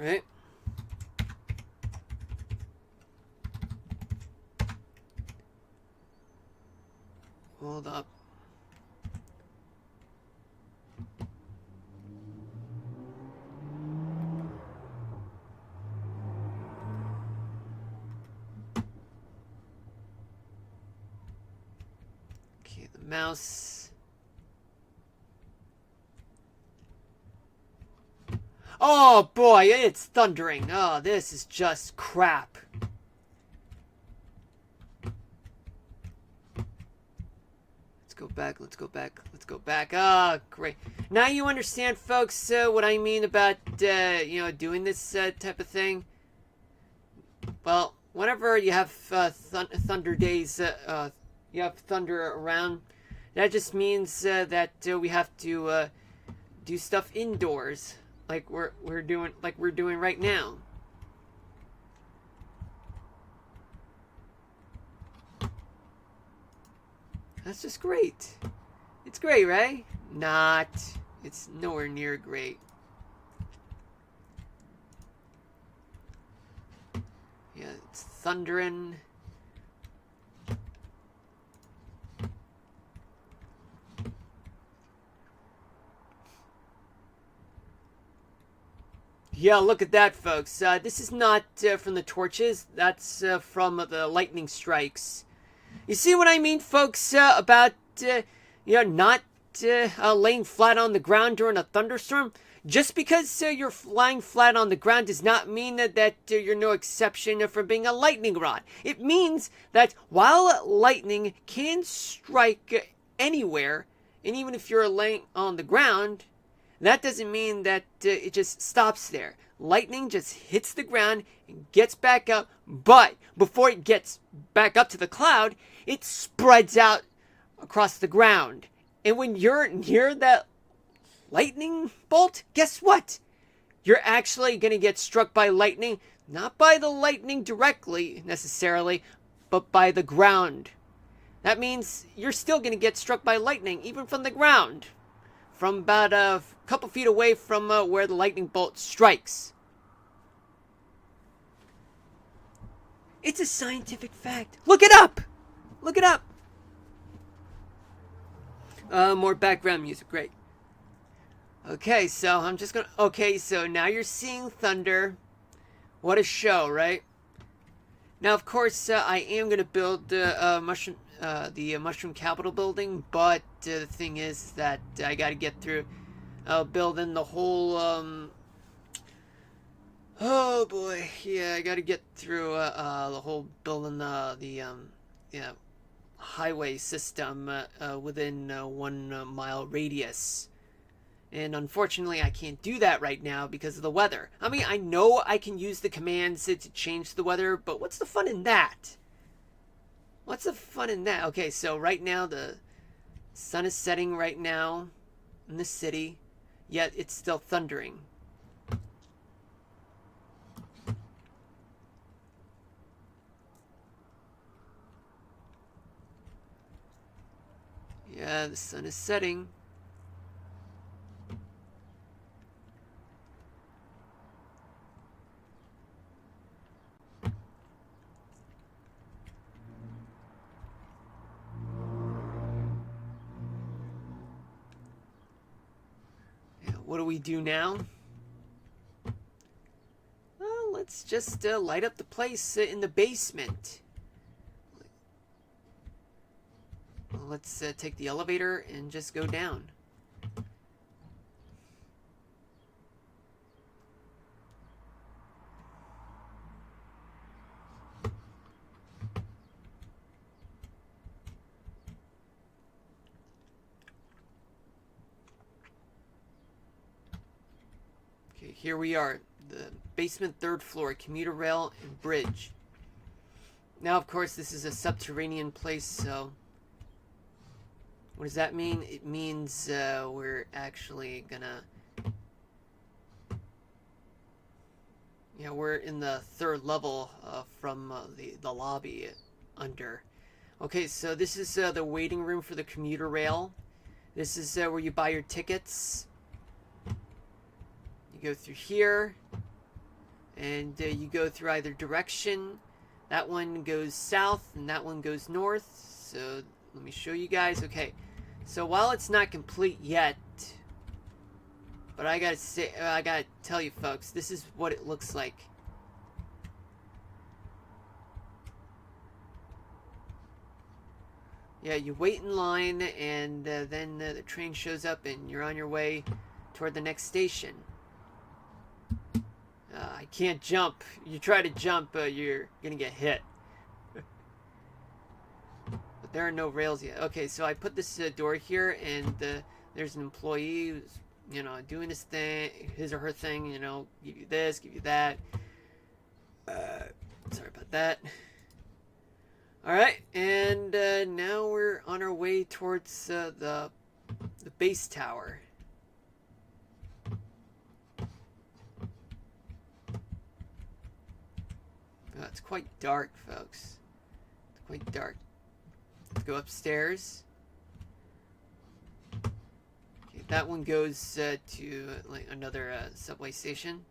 All right. Hold up. Okay, the mouse. Oh boy, it's thundering. Oh, this is just crap. Let's go back, let's go back, let's go back. Ah, great. Now you understand, folks, what I mean about, doing this type of thing. Well, whenever you have thunder days, you have thunder around, that just means that we have to do stuff indoors, like we're doing right now. That's just great. It's great, right? Not. It's nowhere near great. Yeah, it's thundering. Yeah, look at that, folks. This is not from the torches. That's from the lightning strikes. You see what I mean, folks, about, not laying flat on the ground during a thunderstorm? Just because you're lying flat on the ground does not mean that you're no exception from being a lightning rod. It means that while lightning can strike anywhere, and even if you're laying on the ground, that doesn't mean that it just stops there. Lightning just hits the ground and gets back up, but before it gets back up to the cloud, it spreads out across the ground. And when you're near that lightning bolt, guess what? You're actually going to get struck by lightning, not by the lightning directly necessarily, but by the ground. That means you're still going to get struck by lightning, even from the ground, from about a couple feet away from where the lightning bolt strikes. It's a scientific fact. Look it up! Look it up! More background music, great. Okay, so I'm just gonna... Okay, so now you're seeing thunder. What a show, right? Now, of course, I am gonna build the Mushroom Capital building, but the thing is that I gotta get through building the whole... Oh boy, yeah, I gotta get through the whole building the highway system within 1 mile radius. And unfortunately, I can't do that right now because of the weather. I mean, I know I can use the commands to change the weather, but what's the fun in that? What's the fun in that? Okay, so right now the sun is setting right now in the city, yet it's still thundering. Yeah, the sun is setting. what do we do now? Well, let's just light up the place in the basement. Well, let's take the elevator and just go down. Okay, here we are. The basement, third floor, commuter rail and bridge. Now, of course, this is a subterranean place, so what does that mean? It means we're actually gonna... Yeah, we're in the third level from the lobby under. Okay, so this is the waiting room for the commuter rail. This is where you buy your tickets. You go through here, and you go through either direction. That one goes south, and that one goes north. So let me show you guys. Okay, so while it's not complete yet, but I gotta tell you folks, this is what it looks like. Yeah, you wait in line, and then the train shows up, and you're on your way toward the next station. I can't jump. You try to jump, you're gonna get hit. But there are no rails yet. Okay, so I put this door here, and there's an employee who's, you know, doing his thing, his or her thing, you know, give you this, give you that. Sorry about that. Alright, and now we're on our way towards the base tower. Oh, it's quite dark, folks. It's quite dark. Let's go upstairs. Okay, that one goes to like another subway station.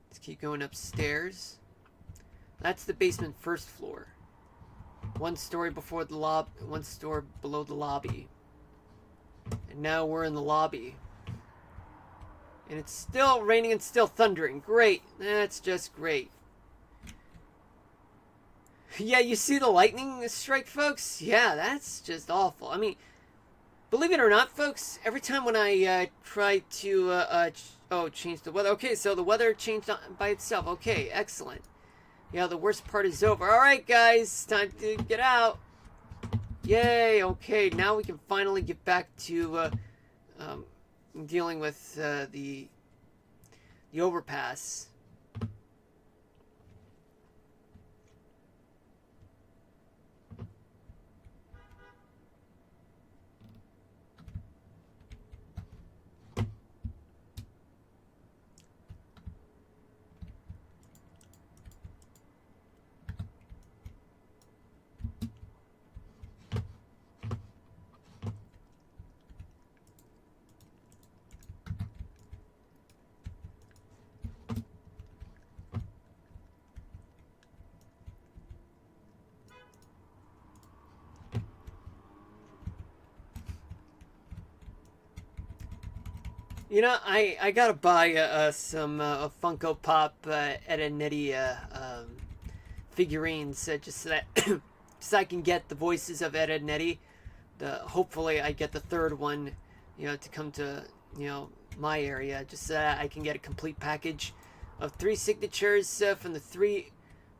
Let's keep going upstairs. That's the basement first floor. One story before the one story below the lobby. And now we're in the lobby. And it's still raining and still thundering. Great. That's just great. Yeah, you see the lightning strike, folks? Yeah, that's just awful. I mean, believe it or not, folks, every time when I try to change the weather. Okay, so the weather changed by itself. Okay, excellent. Yeah, the worst part is over. Alright, guys, time to get out. Yay, okay, now we can finally get back to dealing with the overpass. You know, I gotta buy some Funko Pop Ed and Eddie figurines just so that so I can get the voices of Ed and Eddie. Hopefully I get the third one, you know, to come to, you know, my area, just so that I can get a complete package of 3 signatures from the 3,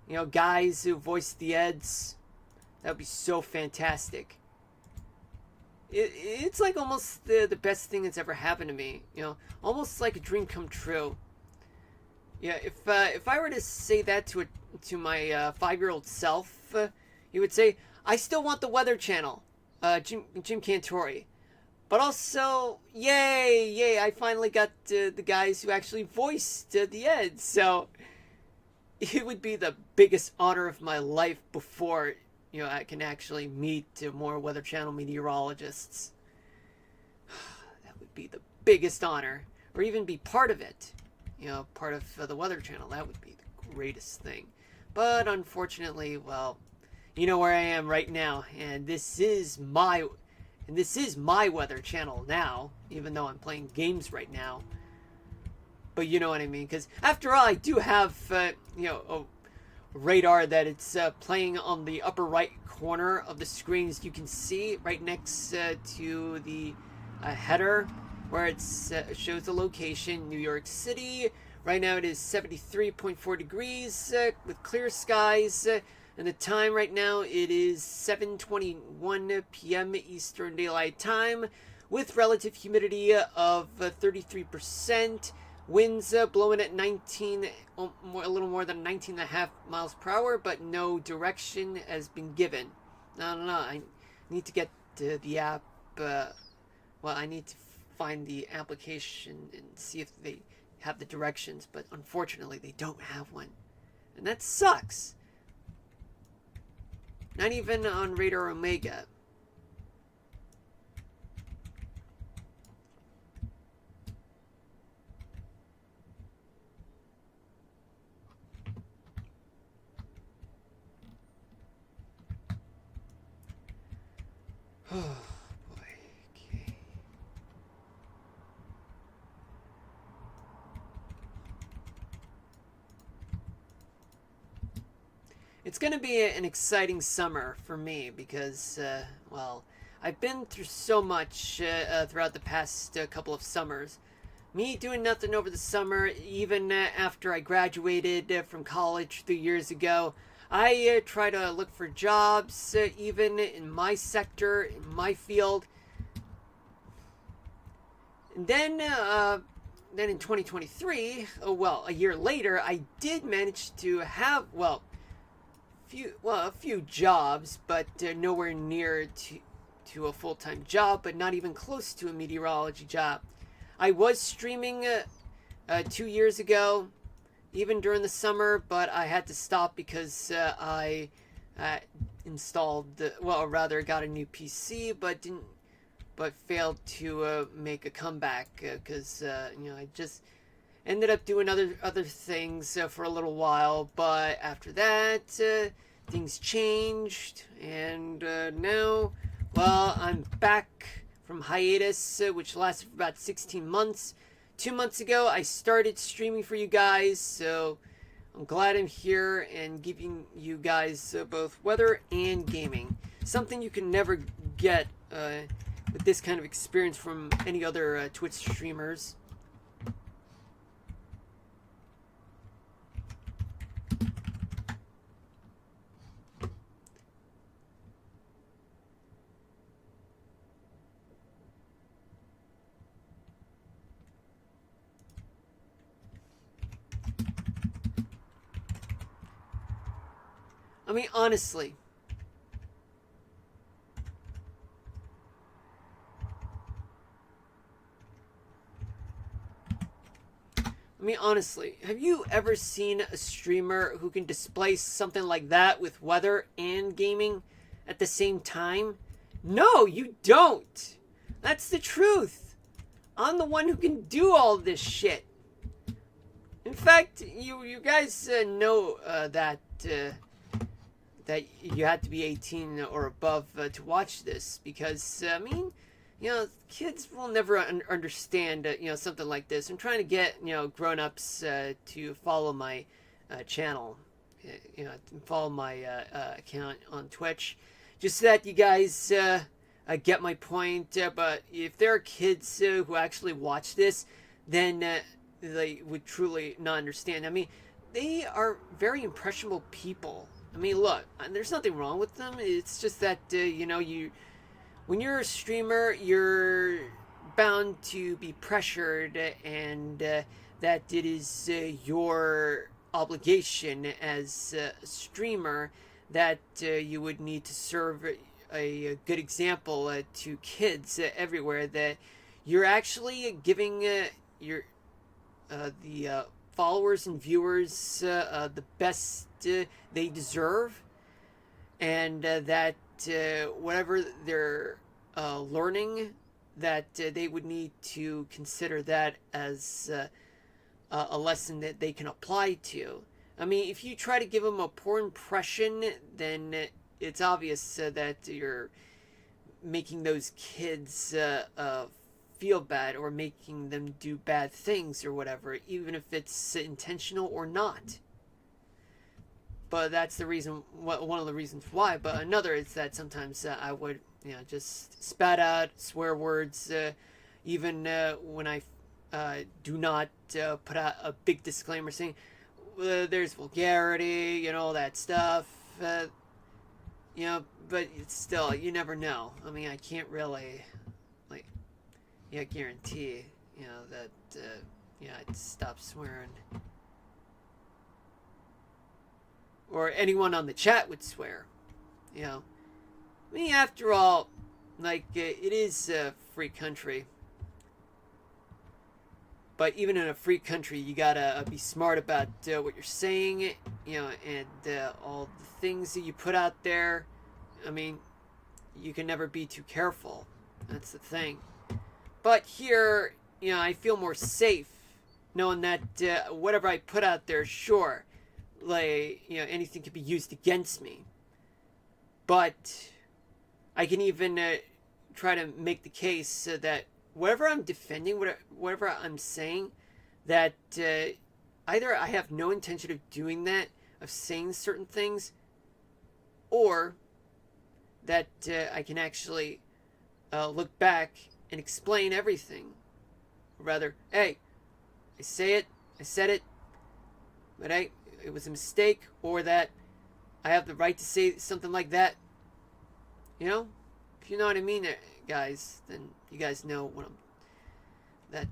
you know, guys who voiced the Eds. That would be so fantastic. It's like almost the best thing that's ever happened to me, you know, almost like a dream come true. Yeah, if I were to say that to my 5-year-old self, he would say, "I still want the Weather Channel, Jim Cantore, but also, yay, I finally got the guys who actually voiced the Eds." So it would be the biggest honor of my life before, you know, I can actually meet more Weather Channel meteorologists. That would be the biggest honor. Or even be part of it. You know, part of the Weather Channel. That would be the greatest thing. But unfortunately, well, you know where I am right now. And this is my And this is my weather channel now, even though I'm playing games right now. But you know what I mean? Because after all, I do have, a radar that it's playing on the upper right corner of the screen, as you can see, right next to the header, where it shows the location, New York City. Right now it is 73.4 degrees with clear skies. And the time right now, it is 7:21 p.m. Eastern Daylight Time, with relative humidity of 33%. Winds blowing at 19, a little more than 19.5 miles per hour, but no direction has been given. No. I need to get to the app. I need to find the application and see if they have the directions, but unfortunately, they don't have one. And that sucks. Not even on Radar Omega. Oh, boy. Okay. It's going to be an exciting summer for me because, I've been through so much throughout the past couple of summers. Me doing nothing over the summer, even after I graduated from college 3 years ago. I try to look for jobs, even in my sector, in my field. And then in 2023, a year later, I did manage to have, a few jobs, but nowhere near to a full-time job, but not even close to a meteorology job. I was streaming 2 years ago, even during the summer, but I had to stop because I got a new PC, but failed to make a comeback because I just ended up doing other things for a little while. But after that, things changed, and now, I'm back from hiatus, which lasted for about 16 months. 2 months ago, I started streaming for you guys, so I'm glad I'm here and giving you guys both weather and gaming. Something you can never get with this kind of experience from any other Twitch streamers. I mean, honestly. Have you ever seen a streamer who can display something like that with weather and gaming at the same time? No, you don't. That's the truth. I'm the one who can do all this shit. In fact, you guys know that you had to be 18 or above to watch this, because kids will never understand something like this. I'm trying to get grown-ups to follow my channel, follow my account on Twitch, just so that you guys get my point. But if there are kids who actually watch this, then they would truly not understand. I mean, they are very impressionable people. I mean, look, there's nothing wrong with them. It's just that when you're a streamer, you're bound to be pressured, and that it is your obligation as a streamer that you would need to serve a good example to kids everywhere, that you're actually giving the followers and viewers the best they deserve, and that whatever they're learning, that they would need to consider that as a lesson that they can apply to. I mean, if you try to give them a poor impression, then it's obvious that you're making those kids feel bad or making them do bad things or whatever, even if it's intentional or not. But that's the reason, one of the reasons why. But another is that sometimes I would, just spat out swear words, even when I do not put out a big disclaimer saying there's vulgarity, all that stuff. But it's still, you never know. I mean, I can't really, guarantee, that, I'd stop swearing. Or anyone on the chat would swear, I mean, after all, it is a free country. But even in a free country, you gotta be smart about what you're saying, and all the things that you put out there. I mean, you can never be too careful. That's the thing. But here, I feel more safe knowing that whatever I put out there, sure, anything can be used against me. But I can even try to make the case that whatever I'm defending, whatever I'm saying, that either I have no intention of doing that, of saying certain things, or that I can actually look back and explain everything. Rather, hey, I said it, but hey, it was a mistake, or that I have the right to say something like that. If you know what I mean, guys, then you guys know that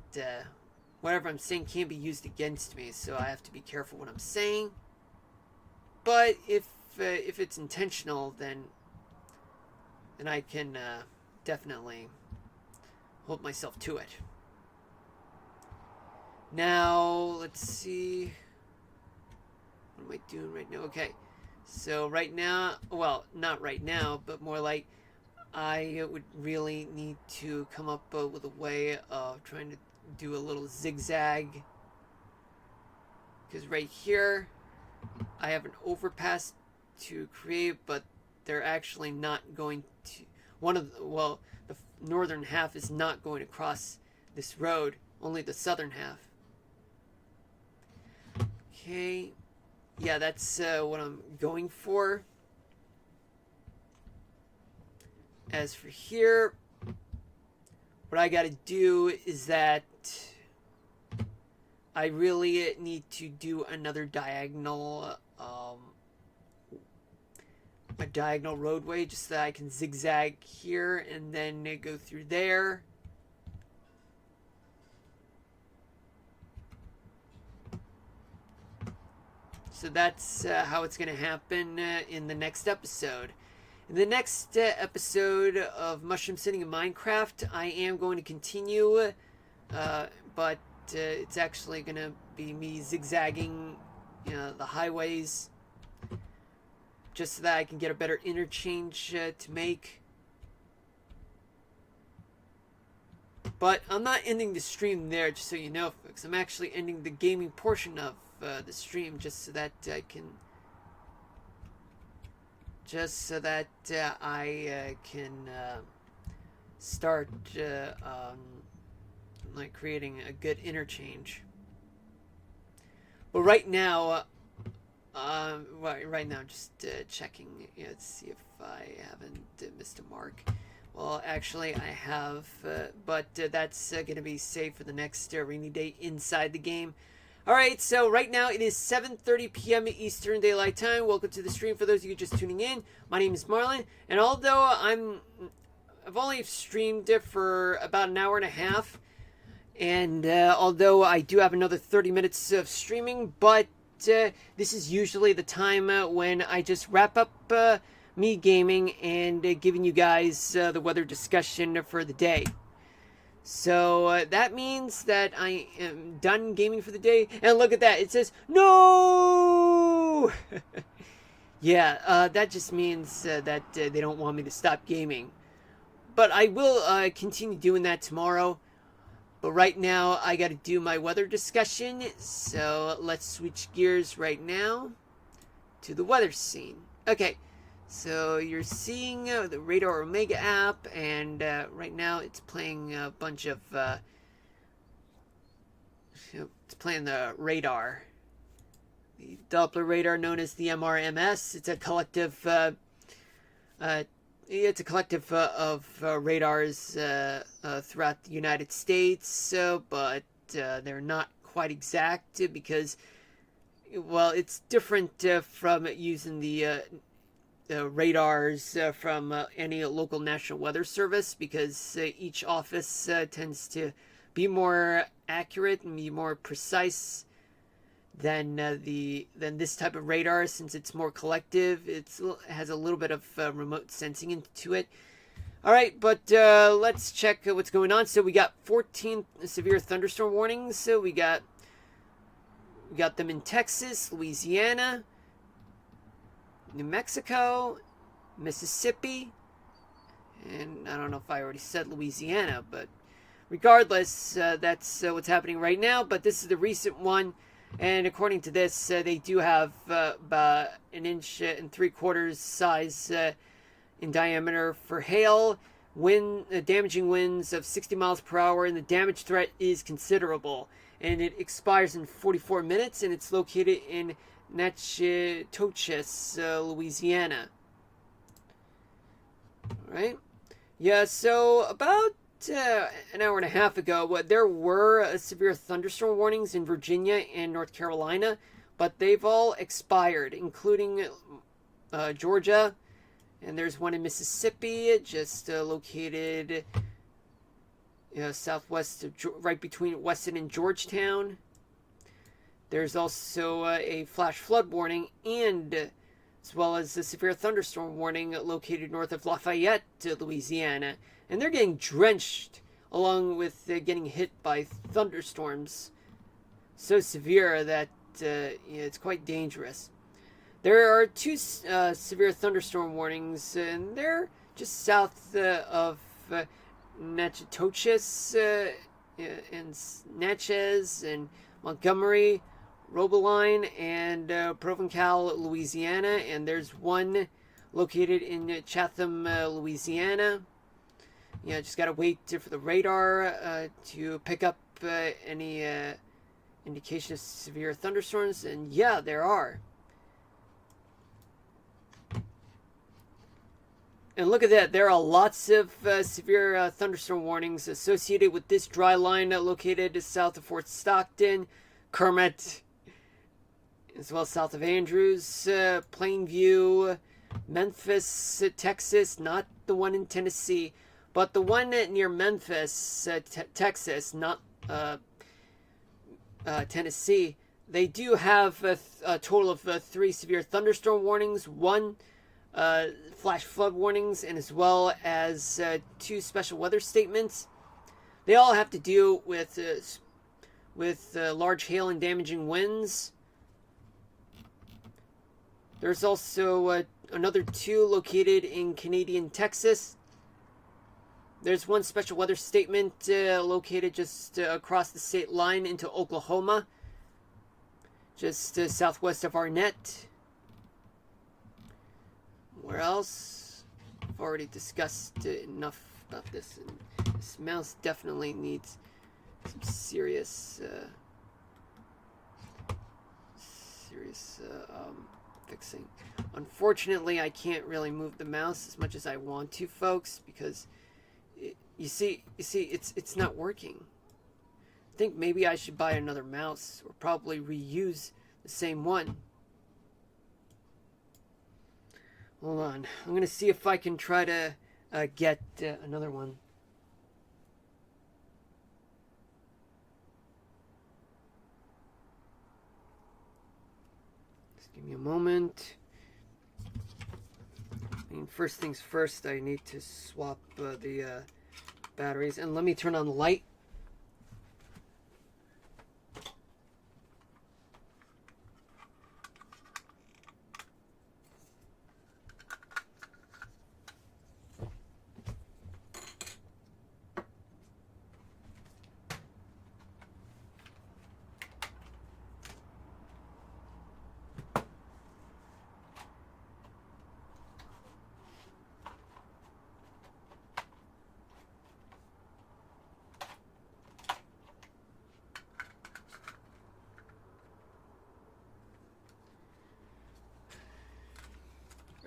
whatever I'm saying can't be used against me, so I have to be careful what I'm saying. But if it's intentional, then I can definitely hold myself to it. Now, let's see. What am I doing right now? Okay. So right now, well, not right now, but more like I would really need to come up with a way of trying to do a little zigzag. Because right here, I have an overpass to create, but they're actually not going to... the northern half is not going to cross this road, only the southern half. Okay. Yeah, that's what I'm going for. As for here, what I gotta do is that I really need to do another diagonal, a diagonal roadway, just so that I can zigzag here and then go through there. So that's how it's going to happen in the next episode. In the next episode of Mushroom Sitting in Minecraft, I am going to continue, but it's actually going to be me zigzagging the highways, just so that I can get a better interchange to make. But I'm not ending the stream there, just so you know, folks. I'm actually ending the gaming portion of the stream, just so that I can start creating a good interchange. But right now, just checking, to see if I haven't missed a mark. Well, actually, I have, but that's going to be saved for the next rainy day inside the game. Alright, so right now it is 7:30 p.m. Eastern Daylight Time. Welcome to the stream for those of you just tuning in. My name is Marlon, and although I've only streamed it for about an hour and a half, and although I do have another 30 minutes of streaming, but this is usually the time when I just wrap up me gaming and giving you guys the weather discussion for the day. So that means that I am done gaming for the day. And look at that. It says, no! Yeah, that just means that they don't want me to stop gaming. But I will continue doing that tomorrow. But right now, I got to do my weather discussion. So let's switch gears right now to the weather scene. Okay, So you're seeing the Radar Omega app, and right now it's playing a bunch of it's playing the radar, the Doppler radar known as the MRMS. It's a collective of radars throughout the United States, but they're not quite exact because, well, it's different from using the radars from any local National Weather Service, because each office tends to be more accurate and be more precise than this type of radar, since it's more collective. It has a little bit of remote sensing into it. All right, but let's check what's going on. So we got 14 severe thunderstorm warnings. So we got them in Texas, Louisiana, New Mexico, Mississippi, and I don't know if I already said Louisiana, but regardless, that's what's happening right now. But this is the recent one, and according to this, they do have about 1 3/4 inch size in diameter for hail, damaging winds of 60 miles per hour, and the damage threat is considerable. And it expires in 44 minutes, and it's located in Natchitoches, Louisiana. All right. Yeah, so about an hour and a half ago, there were severe thunderstorm warnings in Virginia and North Carolina, but they've all expired, including Georgia, and there's one in Mississippi, just located southwest of, right between Weston and Georgetown. There's also a flash flood warning, and as well as a severe thunderstorm warning located north of Lafayette, Louisiana. And they're getting drenched along with getting hit by thunderstorms so severe that it's quite dangerous. There are 2 severe thunderstorm warnings, and they're just south of Natchitoches and Natchez and Montgomery, Robeline, and Provencal, Louisiana, and there's one located in Chatham, Louisiana. Just gotta wait for the radar to pick up any indication of severe thunderstorms, and yeah, there are. And look at that, there are lots of severe thunderstorm warnings associated with this dry line located south of Fort Stockton, Kermit, as well as south of Andrews, Plainview, Memphis, Texas, not the one in Tennessee, but the one near Memphis, Texas, not Tennessee. They do have a total of 3 severe thunderstorm warnings, 1 flash flood warnings, and as well as 2 special weather statements. They all have to do with large hail and damaging winds. There's also another 2 located in Canadian Texas. There's 1 special weather statement located just across the state line into Oklahoma, just southwest of Arnett. Where else? I've already discussed enough about this, and this mouse definitely needs some serious fixing. Unfortunately, I can't really move the mouse as much as I want to, folks, because you see, it's not working. I think maybe I should buy another mouse, or probably reuse the same one. Hold on, I'm gonna see if I can try to get another one. Just give me a moment. I mean, first things first, I need to swap the batteries, and let me turn on the light.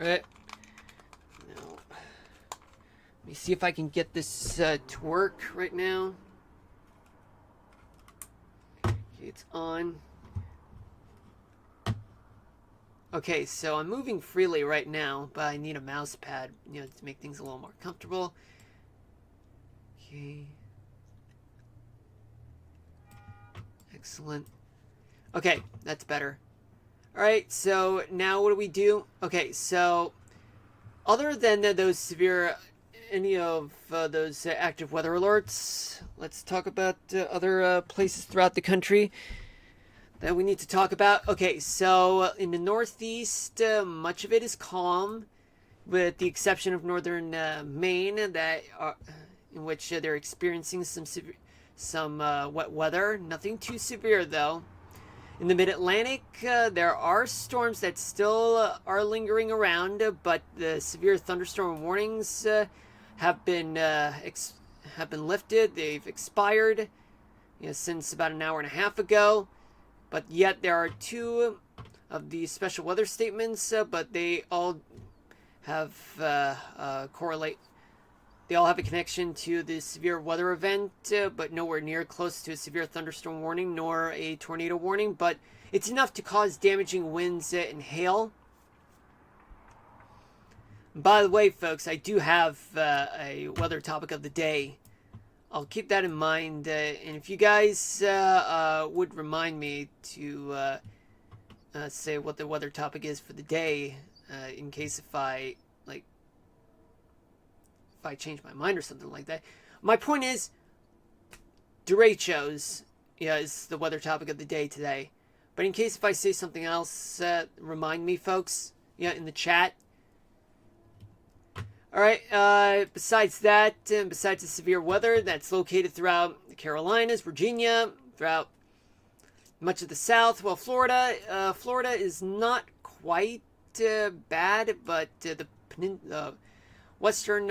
Alright. Now, let me see if I can get this to work right now. Okay, it's on. Okay, so I'm moving freely right now, but I need a mouse pad, to make things a little more comfortable. Okay. Excellent. Okay, that's better. Alright, so now what do we do? Okay, so other than those severe, any of those active weather alerts, let's talk about other places throughout the country that we need to talk about. Okay, so in the Northeast, much of it is calm, with the exception of northern Maine, in which they're experiencing some wet weather. Nothing too severe, though. In the Mid-Atlantic, there are storms that still are lingering around, but the severe thunderstorm warnings have been lifted. They've expired, since about an hour and a half ago. But yet there are two of these special weather statements, but they all have correlate. They all have a connection to the severe weather event, but nowhere near close to a severe thunderstorm warning nor a tornado warning. But it's enough to cause damaging winds and hail. By the way, folks, I do have a weather topic of the day. I'll keep that in mind, and if you guys would remind me to say what the weather topic is for the day, in case if I change my mind or something like that. My point is, derechos, is the weather topic of the day today. But in case if I say something else, remind me, folks, in the chat. Alright, besides that, and besides the severe weather that's located throughout the Carolinas, Virginia, throughout much of the South, well, Florida is not quite bad, but the western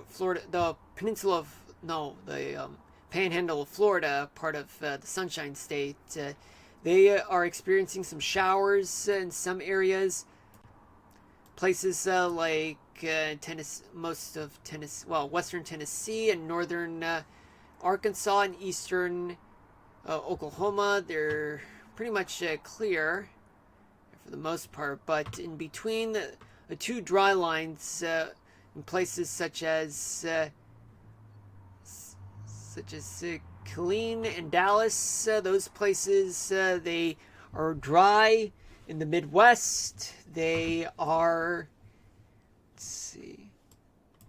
Florida, the peninsula of, the panhandle of Florida, part of the Sunshine State, they are experiencing some showers in some areas. Places like Tennessee, most of Tennessee, well, western Tennessee and northern Arkansas and eastern Oklahoma, they're pretty much clear for the most part. But in between the two dry lines, in places such as Killeen and Dallas, those places they are dry. In the Midwest, they are, let's see,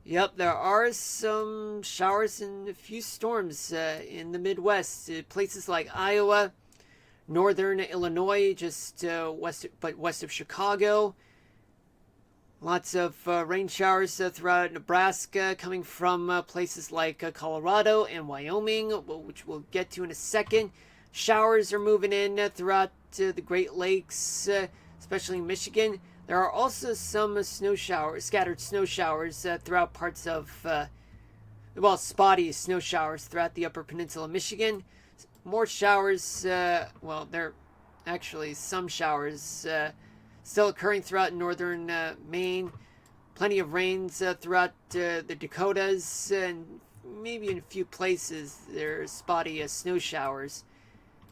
yep, there are some showers and a few storms in the Midwest. Places like Iowa, northern Illinois, just west of Chicago. Lots of rain showers throughout Nebraska, coming from places like Colorado and Wyoming, which we'll get to in a second. Showers are moving in throughout the Great Lakes, especially in Michigan. There are also some scattered snow showers throughout parts of, spotty snow showers throughout the Upper Peninsula of Michigan. More showers, there are actually some showers still occurring throughout northern Maine. Plenty of rains throughout the Dakotas, and maybe in a few places there are spotty snow showers.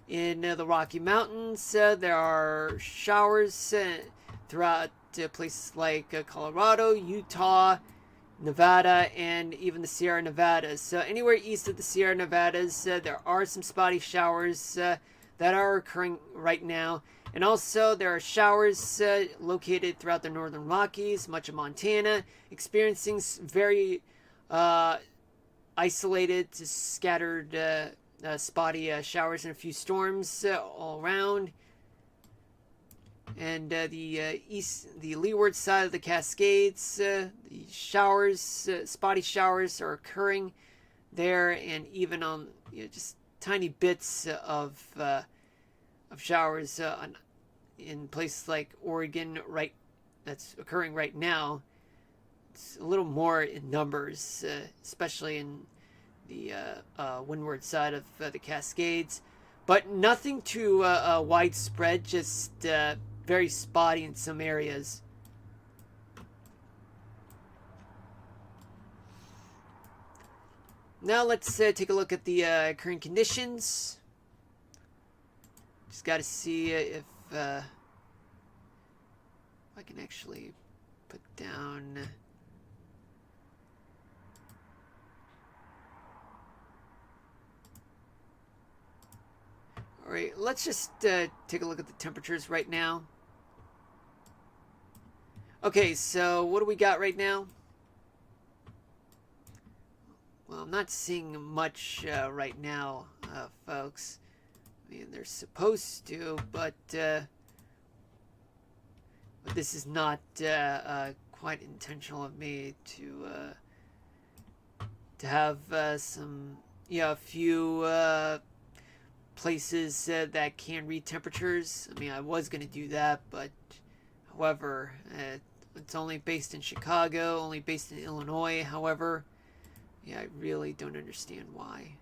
In the Rocky Mountains, there are showers throughout places like Colorado, Utah, Nevada, and even the Sierra Nevadas. So anywhere east of the Sierra Nevadas, there are some spotty showers that are occurring right now. And also there are showers located throughout the northern Rockies, much of Montana, experiencing very isolated, scattered, spotty showers and a few storms all around. And the leeward side of the Cascades, the showers, spotty showers are occurring there, and even on just tiny bits of showers in places like Oregon, that's occurring right now. It's a little more in numbers, especially in the windward side of the Cascades, but nothing too widespread, just very spotty in some areas. Now let's take a look at the current conditions. Just got to see if I can actually put down. All right, let's just take a look at the temperatures right now. Okay, so what do we got right now? Well, I'm not seeing much right now, folks. I mean, they're supposed to, but this is not quite intentional of me to have some, a few places that can read temperatures. I mean, I was going to do that, but however, it's only based in Chicago, only based in Illinois. However, yeah, I really don't understand why.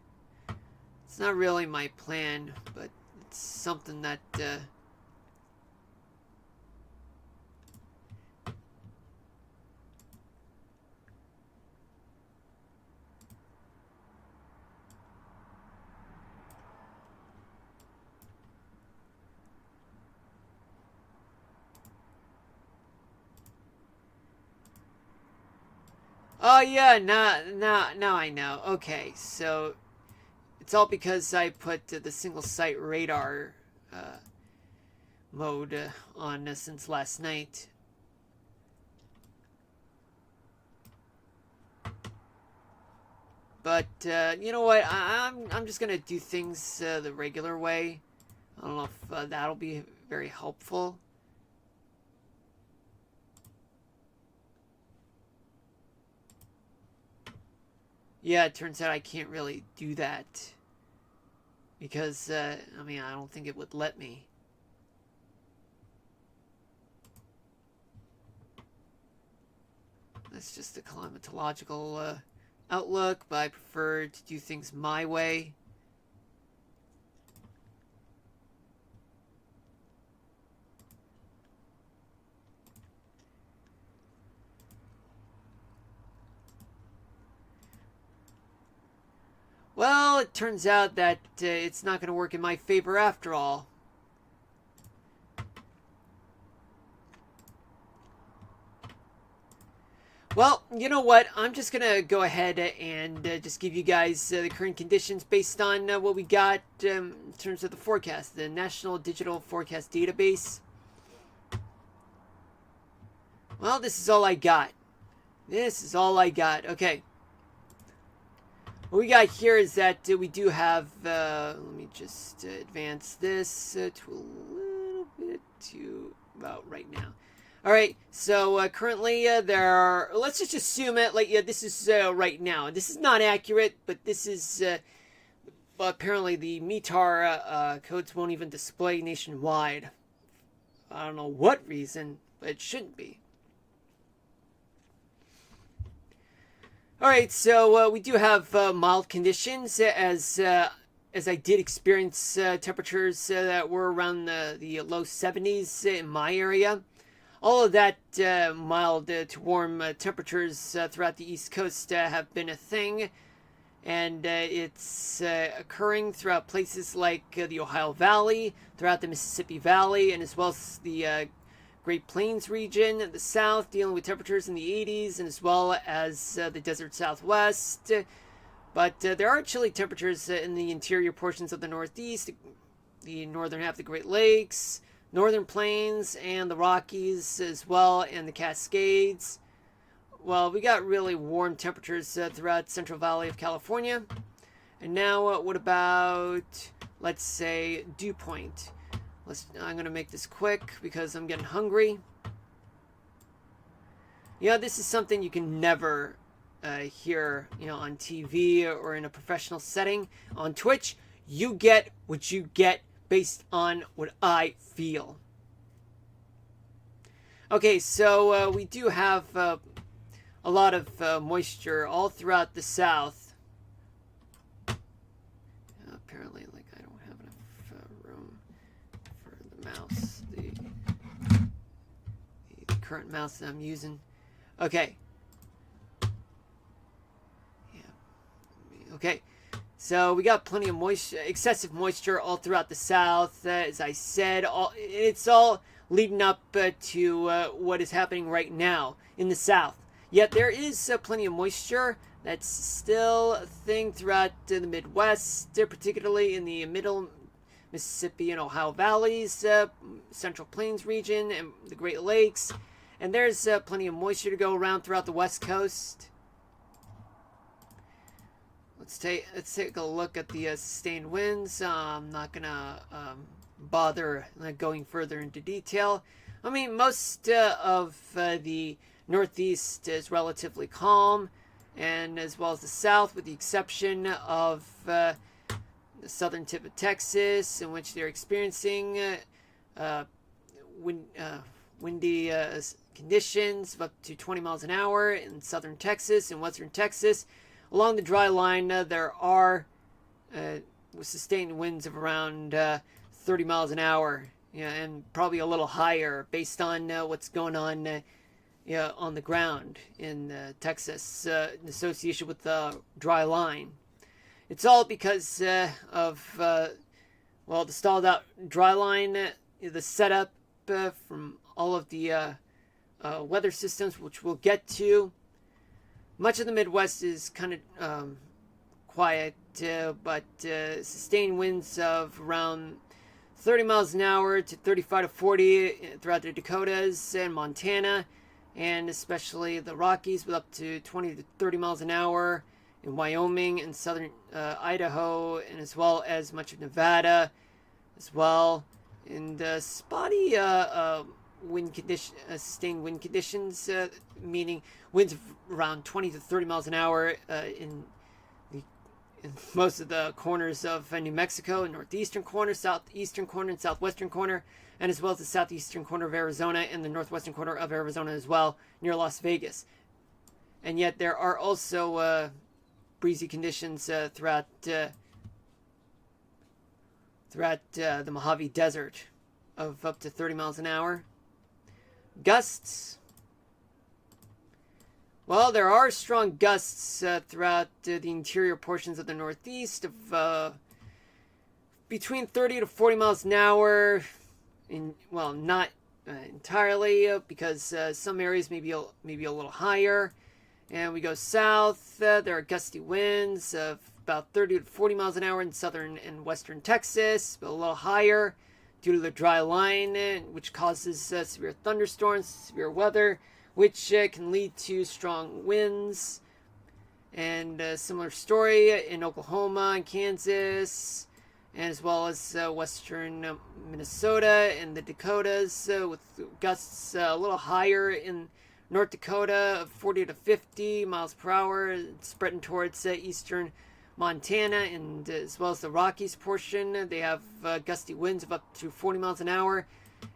It's not really my plan, but it's something that oh yeah, now I know. Okay, so it's all because I put the single site radar mode on since last night. But you know what? I'm just gonna do things the regular way. I don't know if that'll be very helpful. Yeah, it turns out I can't really do that because I mean, I don't think it would let me. That's just a climatological outlook, but I prefer to do things my way. Well, it turns out that it's not going to work in my favor after all. Well, you know what? I'm just going to go ahead and just give you guys the current conditions based on what we got in terms of the forecast, the National Digital Forecast Database. Well, this is all I got. This is all I got. Okay. What we got here is that we do have, let me just advance this to a little bit to about right now. All right, so currently there are, let's just assume it, like, yeah, this is right now. This is not accurate, but this is, apparently the METAR codes won't even display nationwide. I don't know what reason, but it shouldn't be. Alright, so we do have mild conditions as I did experience temperatures that were around the low 70s in my area. All of that mild to warm temperatures throughout the East Coast have been a thing, and it's occurring throughout places like the Ohio Valley, throughout the Mississippi Valley, and as well as the Great Plains region, the South, dealing with temperatures in the 80s, and as well as the desert Southwest. But there are chilly temperatures in the interior portions of the Northeast, the northern half of the Great Lakes, Northern Plains, and the Rockies as well, and the Cascades. Well, we got really warm temperatures throughout Central Valley of California. And now, what about, let's say, Dew Point? I'm going to make this quick because I'm getting hungry. Yeah, this is something you can never hear, on TV or in a professional setting. On Twitch, you get what you get based on what I feel. Okay, so we do have a lot of moisture all throughout the South. Apparently, like, I don't have enough room for the mouse, the current mouse that I'm using. Okay. Yeah. Okay, so we got plenty of moisture, excessive moisture all throughout the south. As I said, it's all leading up to what is happening right now in the south. Yet there is plenty of moisture that's still a thing throughout the Midwest, particularly in the middle Mississippi and Ohio valleys, Central Plains region, and the Great Lakes. And there's plenty of moisture to go around throughout the West Coast. Let's take a look at the sustained winds. I'm not gonna bother going further into detail. I mean, most of the Northeast is relatively calm, and as well as the South, with the exception of the southern tip of Texas, in which they're experiencing windy conditions of up to 20 miles an hour in southern Texas and western Texas. Along the dry line, there are sustained winds of around 30 miles an hour, and probably a little higher based on what's going on on the ground in Texas in association with the dry line. It's all because of, the stalled out dry line, the setup from all of the weather systems, which we'll get to. Much of the Midwest is kind of quiet, but sustained winds of around 30 miles an hour to 35 to 40 throughout the Dakotas and Montana, and especially the Rockies with up to 20 to 30 miles an hour in Wyoming and southern Idaho, and as well as much of Nevada as well. And spotty sustained wind conditions, meaning winds of around 20 to 30 miles an hour in most of the corners of New Mexico, northeastern corner, southeastern corner, and southwestern corner, and as well as the southeastern corner of Arizona and the northwestern corner of Arizona as well, near Las Vegas. And yet there are also breezy conditions throughout the Mojave Desert of up to 30 miles an hour. Gusts. Well, there are strong gusts throughout the interior portions of the Northeast of between 30 to 40 miles an hour. Not entirely, because some areas may be a little higher. And we go south. There are gusty winds of about 30 to 40 miles an hour in southern and western Texas, but a little higher due to the dry line, which causes severe thunderstorms, severe weather, which can lead to strong winds. And a similar story in Oklahoma and Kansas, and as well as western Minnesota and the Dakotas, with gusts a little higher in North Dakota of 40 to 50 miles per hour, spreading towards eastern Montana, and as well as the Rockies portion. They have gusty winds of up to 40 miles an hour,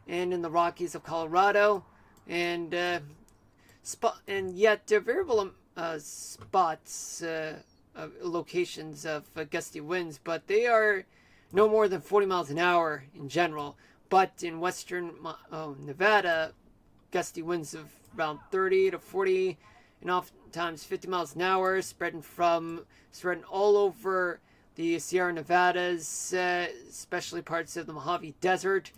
and in the Rockies of Colorado, and yet variable spots, locations of gusty winds, but they are no more than 40 miles an hour in general. But in western Nevada, gusty winds of around 30 to 40 and oftentimes 50 miles an hour, spreading all over the Sierra Nevadas, especially parts of the Mojave Desert,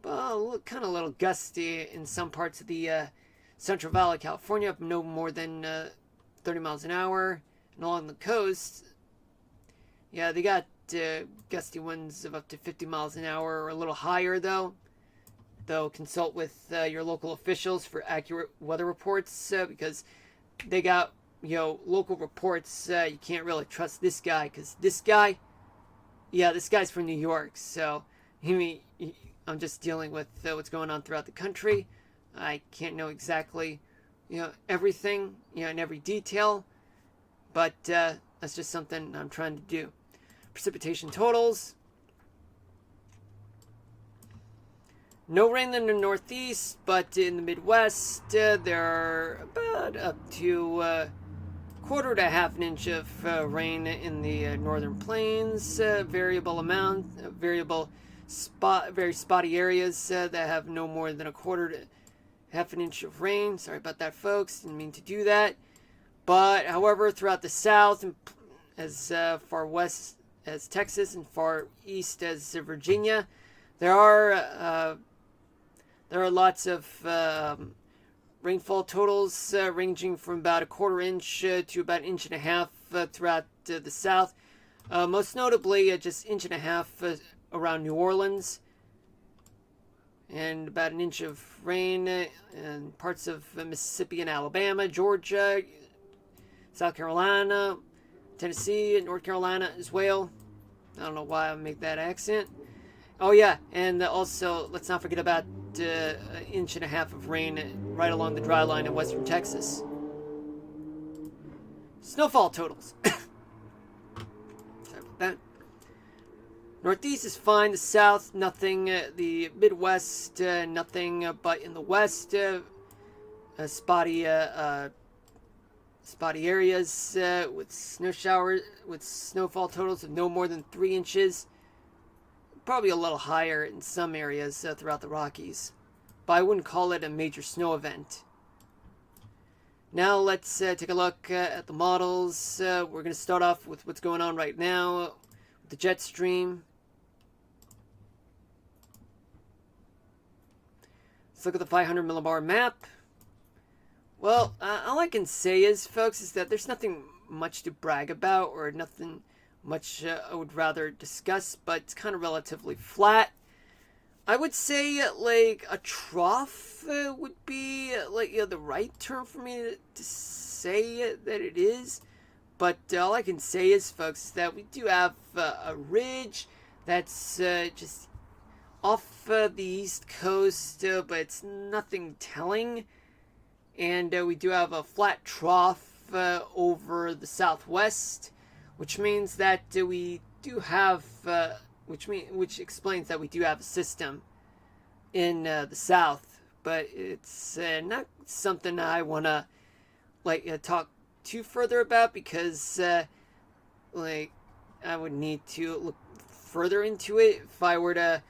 but kind of a little gusty in some parts of the Central Valley, California, of no more than 30 miles an hour. And along the coast, they got gusty winds of up to 50 miles an hour or a little higher, though. Consult with your local officials for accurate weather reports, because they got local reports. You can't really trust this guy, because this guy's from New York. So I'm just dealing with what's going on throughout the country. I can't know exactly everything in every detail, but that's just something I'm trying to do. Precipitation totals. No rain in the Northeast, but in the Midwest, there are about up to quarter to half an inch of rain in the northern plains. Variable amount, very spotty areas that have no more than a quarter to half an inch of rain. Sorry about that, folks. Didn't mean to do that. But, however, throughout the south as far west as Texas and far east as Virginia. There are lots of rainfall totals ranging from about a quarter inch to about an inch and a half throughout the south. Most notably, just inch and a half around New Orleans, and about an inch of rain in parts of Mississippi and Alabama, Georgia, South Carolina, Tennessee, and North Carolina as well. I don't know why I make that accent. Oh yeah, and also let's not forget about an inch and a half of rain right along the dry line in western Texas. Snowfall totals. Sorry about that. Northeast is fine. The south, nothing. The Midwest, nothing. But in the west, spotty areas with snowfall totals of no more than 3 inches. Probably a little higher in some areas throughout the Rockies, but I wouldn't call it a major snow event. Now let's take a look at the models. We're going to start off with what's going on right now with the jet stream. Let's look at the 500 millibar map. Well, all I can say is, folks, is that there's nothing much to brag about or nothing much I would rather discuss, but it's kind of relatively flat. I would say like a trough would be like the right term for me to say that it is. But all I can say is, folks, that we do have a ridge that's just off the east coast, but it's nothing telling. And we do have a flat trough over the southwest, which means that we do have, which explains that we do have a system in the south, but it's not something I want to talk too further about because I would need to look further into it if I were to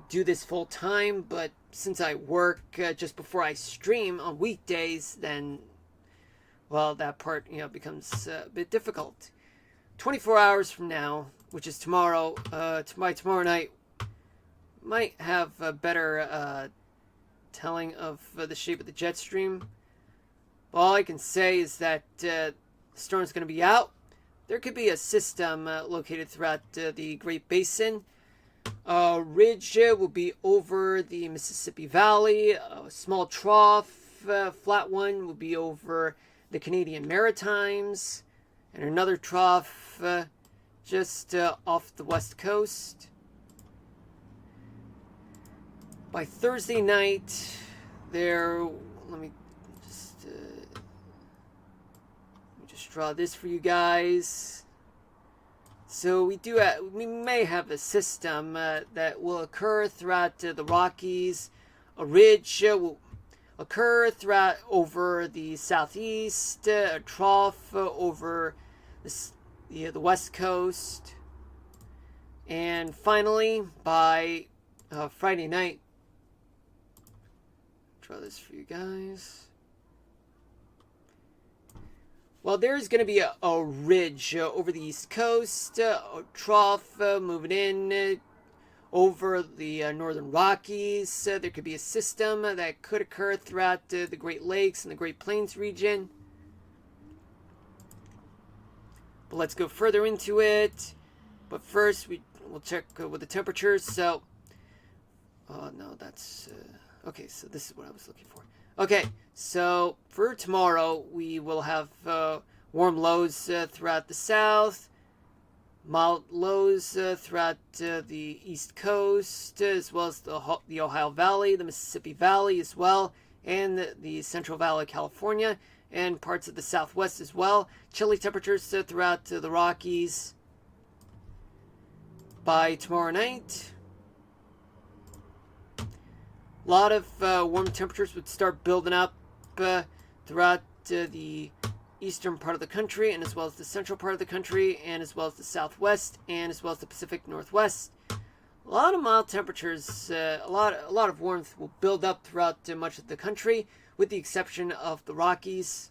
do this full time. But since I work just before I stream on weekdays, then well, that part becomes a bit difficult. 24 hours from now, which is tomorrow, tomorrow night, might have a better telling of the shape of the jet stream. All I can say is that the storm's going to be out. There could be a system located throughout the Great Basin. Ridge will be over the Mississippi Valley. A small trough, flat one, will be over the Canadian Maritimes. And another trough just off the west coast. By Thursday night, let me just draw this for you guys. So we may have a system that will occur throughout the Rockies. A ridge will occur throughout over the southeast, a trough over the west coast, and finally by Friday night, draw this for you guys. Well, there's going to be a ridge over the east coast, a trough moving in over the northern Rockies. There could be a system that could occur throughout the Great Lakes and the Great Plains region. But let's go further into it. But first, we'll check with the temperatures. So, no, that's okay. So this is what I was looking for. Okay, so for tomorrow, we will have warm lows throughout the south, mild lows throughout the east coast, as well as the Ohio Valley, the Mississippi Valley as well, and the Central Valley of California, and parts of the southwest as well. Chilly temperatures throughout the Rockies by tomorrow night. A lot of warm temperatures would start building up throughout the eastern part of the country, and as well as the central part of the country, and as well as the southwest, and as well as the Pacific Northwest. A lot of mild temperatures, a lot of warmth will build up throughout much of the country, with the exception of the Rockies.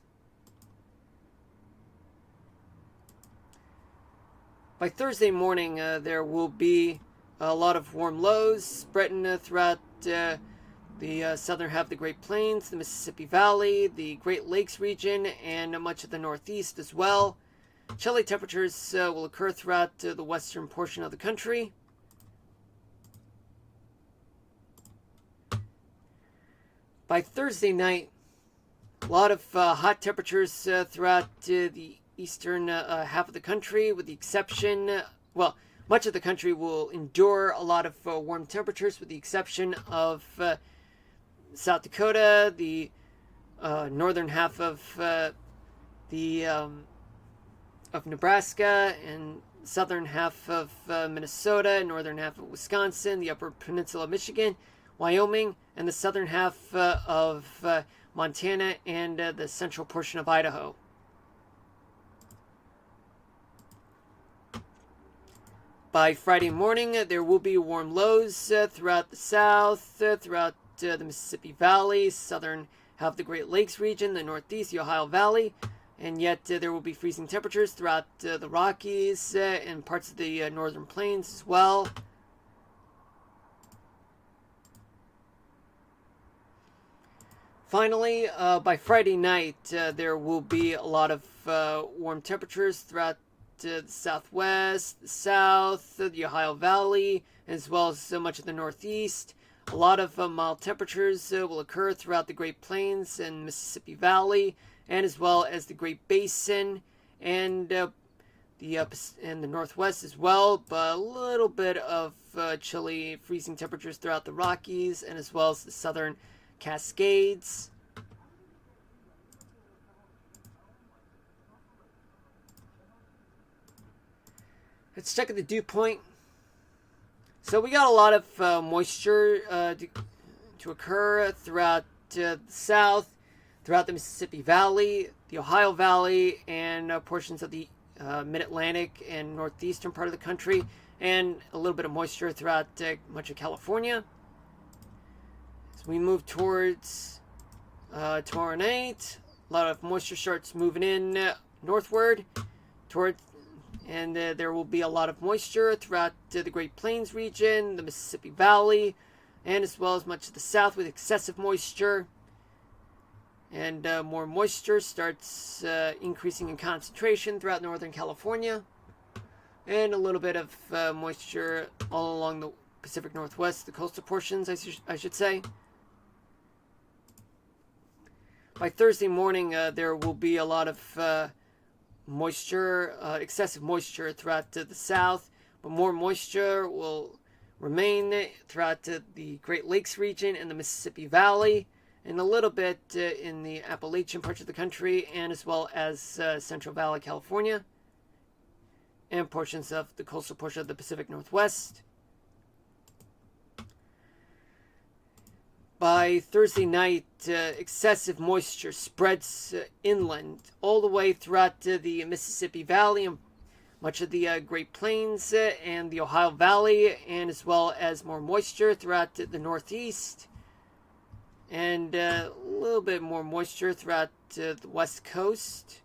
By Thursday morning, there will be a lot of warm lows spreading throughout the southern half of the Great Plains, the Mississippi Valley, the Great Lakes region, and much of the Northeast as well. Chilly temperatures will occur throughout the western portion of the country. By Thursday night, a lot of hot temperatures throughout the eastern half of the country, with the exception, much of the country will endure a lot of warm temperatures, with the exception of South Dakota, the northern half of Nebraska, and southern half of Minnesota, northern half of Wisconsin, the upper peninsula of Michigan, Wyoming, and the southern half of Montana and the central portion of Idaho. By Friday morning, there will be warm lows throughout the south, throughout the Mississippi Valley, southern half of the Great Lakes region, the Northeast, the Ohio Valley, and yet there will be freezing temperatures throughout the Rockies and parts of the northern plains as well. Finally, by Friday night, there will be a lot of warm temperatures throughout the southwest, the south, the Ohio Valley, as well as so much of the Northeast. A lot of mild temperatures will occur throughout the Great Plains and Mississippi Valley, and as well as the Great Basin and the Northwest as well. But a little bit of chilly, freezing temperatures throughout the Rockies, and as well as the southern Cascades. Let's check at the dew point. So we got a lot of moisture to occur throughout the south, throughout the Mississippi Valley, the Ohio Valley, and portions of the mid-Atlantic and northeastern part of the country, and a little bit of moisture throughout much of California. As we move towards tomorrow night, a lot of moisture starts moving in northward towards. And there will be a lot of moisture throughout the Great Plains region, the Mississippi Valley, and as well as much of the south with excessive moisture. And more moisture starts increasing in concentration throughout Northern California. And a little bit of moisture all along the Pacific Northwest, the coastal portions, I should say. By Thursday morning, there will be a lot of moisture, excessive moisture throughout the south, but more moisture will remain throughout the Great Lakes region and the Mississippi Valley, and a little bit in the Appalachian parts of the country, and as well as Central Valley, California, and portions of the coastal portion of the Pacific Northwest. By Thursday night, excessive moisture spreads inland all the way throughout the Mississippi Valley and much of the Great Plains and the Ohio Valley, and as well as more moisture throughout the Northeast, and a little bit more moisture throughout the West Coast.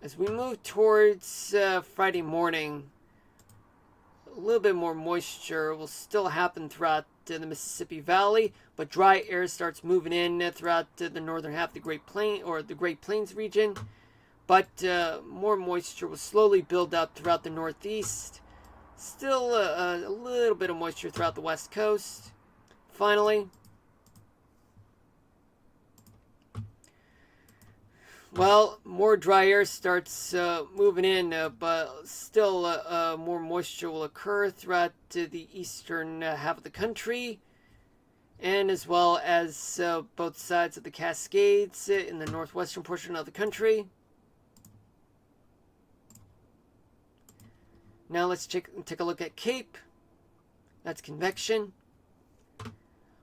As we move towards Friday morning, a little bit more moisture will still happen throughout the Mississippi Valley, but dry air starts moving in throughout the northern half of the Great Plains region. But more moisture will slowly build up throughout the Northeast. Still a little bit of moisture throughout the West Coast. Finally, more dry air starts moving in, but still more moisture will occur throughout the eastern half of the country, and as well as both sides of the Cascades in the northwestern portion of the country. Now let's take a look at CAPE. That's convection.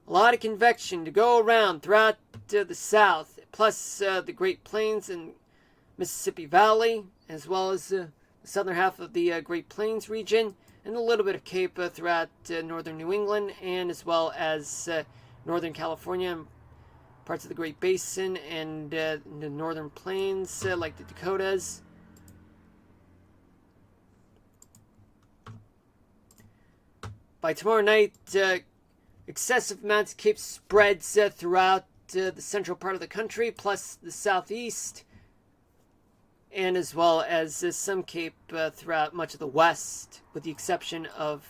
A lot of convection to go around throughout the south, plus the Great Plains and Mississippi Valley, as well as the southern half of the Great Plains region, and a little bit of CAPE throughout northern New England, and as well as northern California and parts of the Great Basin, and the northern plains like the Dakotas. By tomorrow night, excessive amounts of CAPE spreads throughout the central part of the country, plus the southeast, and as well as some CAPE throughout much of the west, with the exception of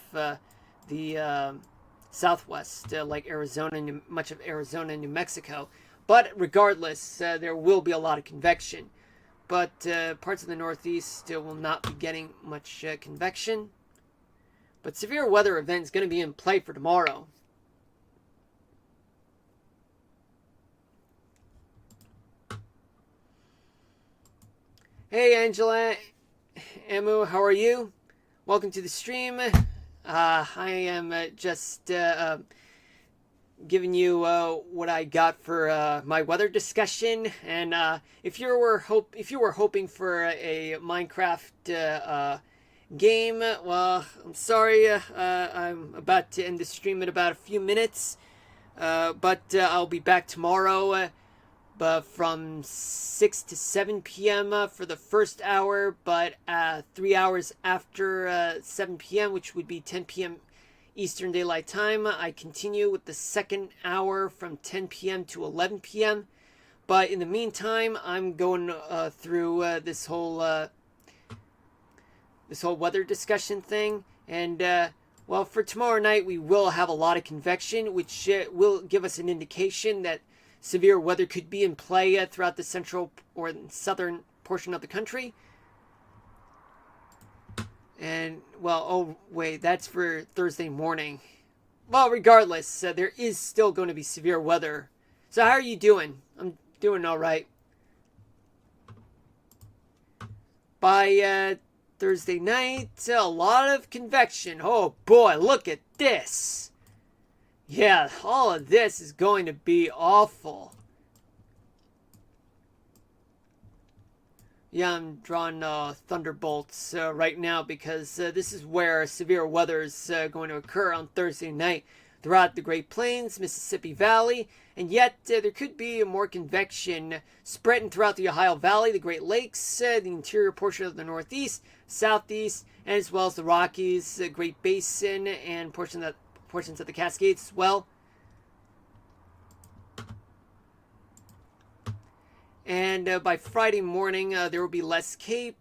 the southwest, like Arizona, much of Arizona and New Mexico. But regardless, there will be a lot of convection. But parts of the northeast will not be getting much convection. But severe weather event is going to be in play for tomorrow. Hey Angela, Amu, how are you? Welcome to the stream. I am just giving you what I got for my weather discussion, and if you were hoping for a Minecraft game, well, I'm sorry. I'm about to end the stream in about a few minutes, but I'll be back tomorrow. But from 6 to 7 p.m. For the first hour, but 3 hours after 7 p.m., which would be 10 p.m. Eastern Daylight Time, I continue with the second hour from 10 p.m. to 11 p.m. But in the meantime, I'm going through this whole weather discussion thing, and well, for tomorrow night, we will have a lot of convection, which will give us an indication that severe weather could be in play throughout the central or southern portion of the country. And, well, oh, wait, that's for Thursday morning. Well, regardless, there is still going to be severe weather. So how are you doing? I'm doing all right. By Thursday night, a lot of convection. Oh, boy, look at this. Yeah, all of this is going to be awful. Yeah, I'm drawing thunderbolts right now because this is where severe weather is going to occur on Thursday night throughout the Great Plains, Mississippi Valley, and yet there could be more convection spreading throughout the Ohio Valley, the Great Lakes, the interior portion of the Northeast, Southeast, and as well as the Rockies, the Great Basin, and portions of the Cascades as well. And by Friday morning, there will be less CAPE.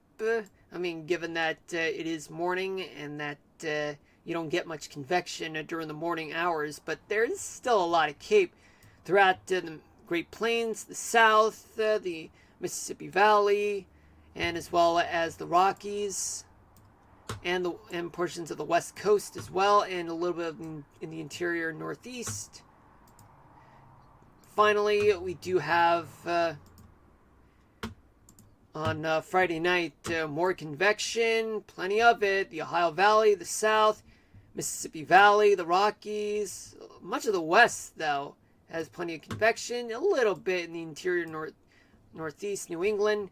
I mean, given that it is morning and that you don't get much convection during the morning hours, but there is still a lot of CAPE throughout the Great Plains, the South, the Mississippi Valley, and as well as the Rockies, and portions of the West Coast as well, and a little bit in the interior Northeast. Finally, we do have on Friday night more convection, plenty of it. The Ohio Valley, the South, Mississippi Valley, the Rockies, much of the West though has plenty of convection. A little bit in the interior Northeast, New England,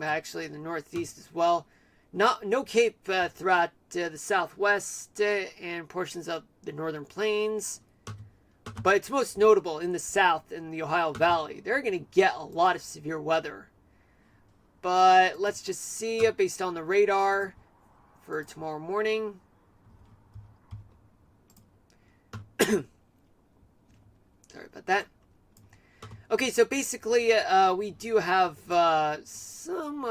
actually the Northeast as well. No CAPE throughout the Southwest and portions of the Northern Plains, but it's most notable in the South and the Ohio Valley. They're going to get a lot of severe weather. But let's just see based on the radar for tomorrow morning. Sorry about that. Okay, so basically we do have some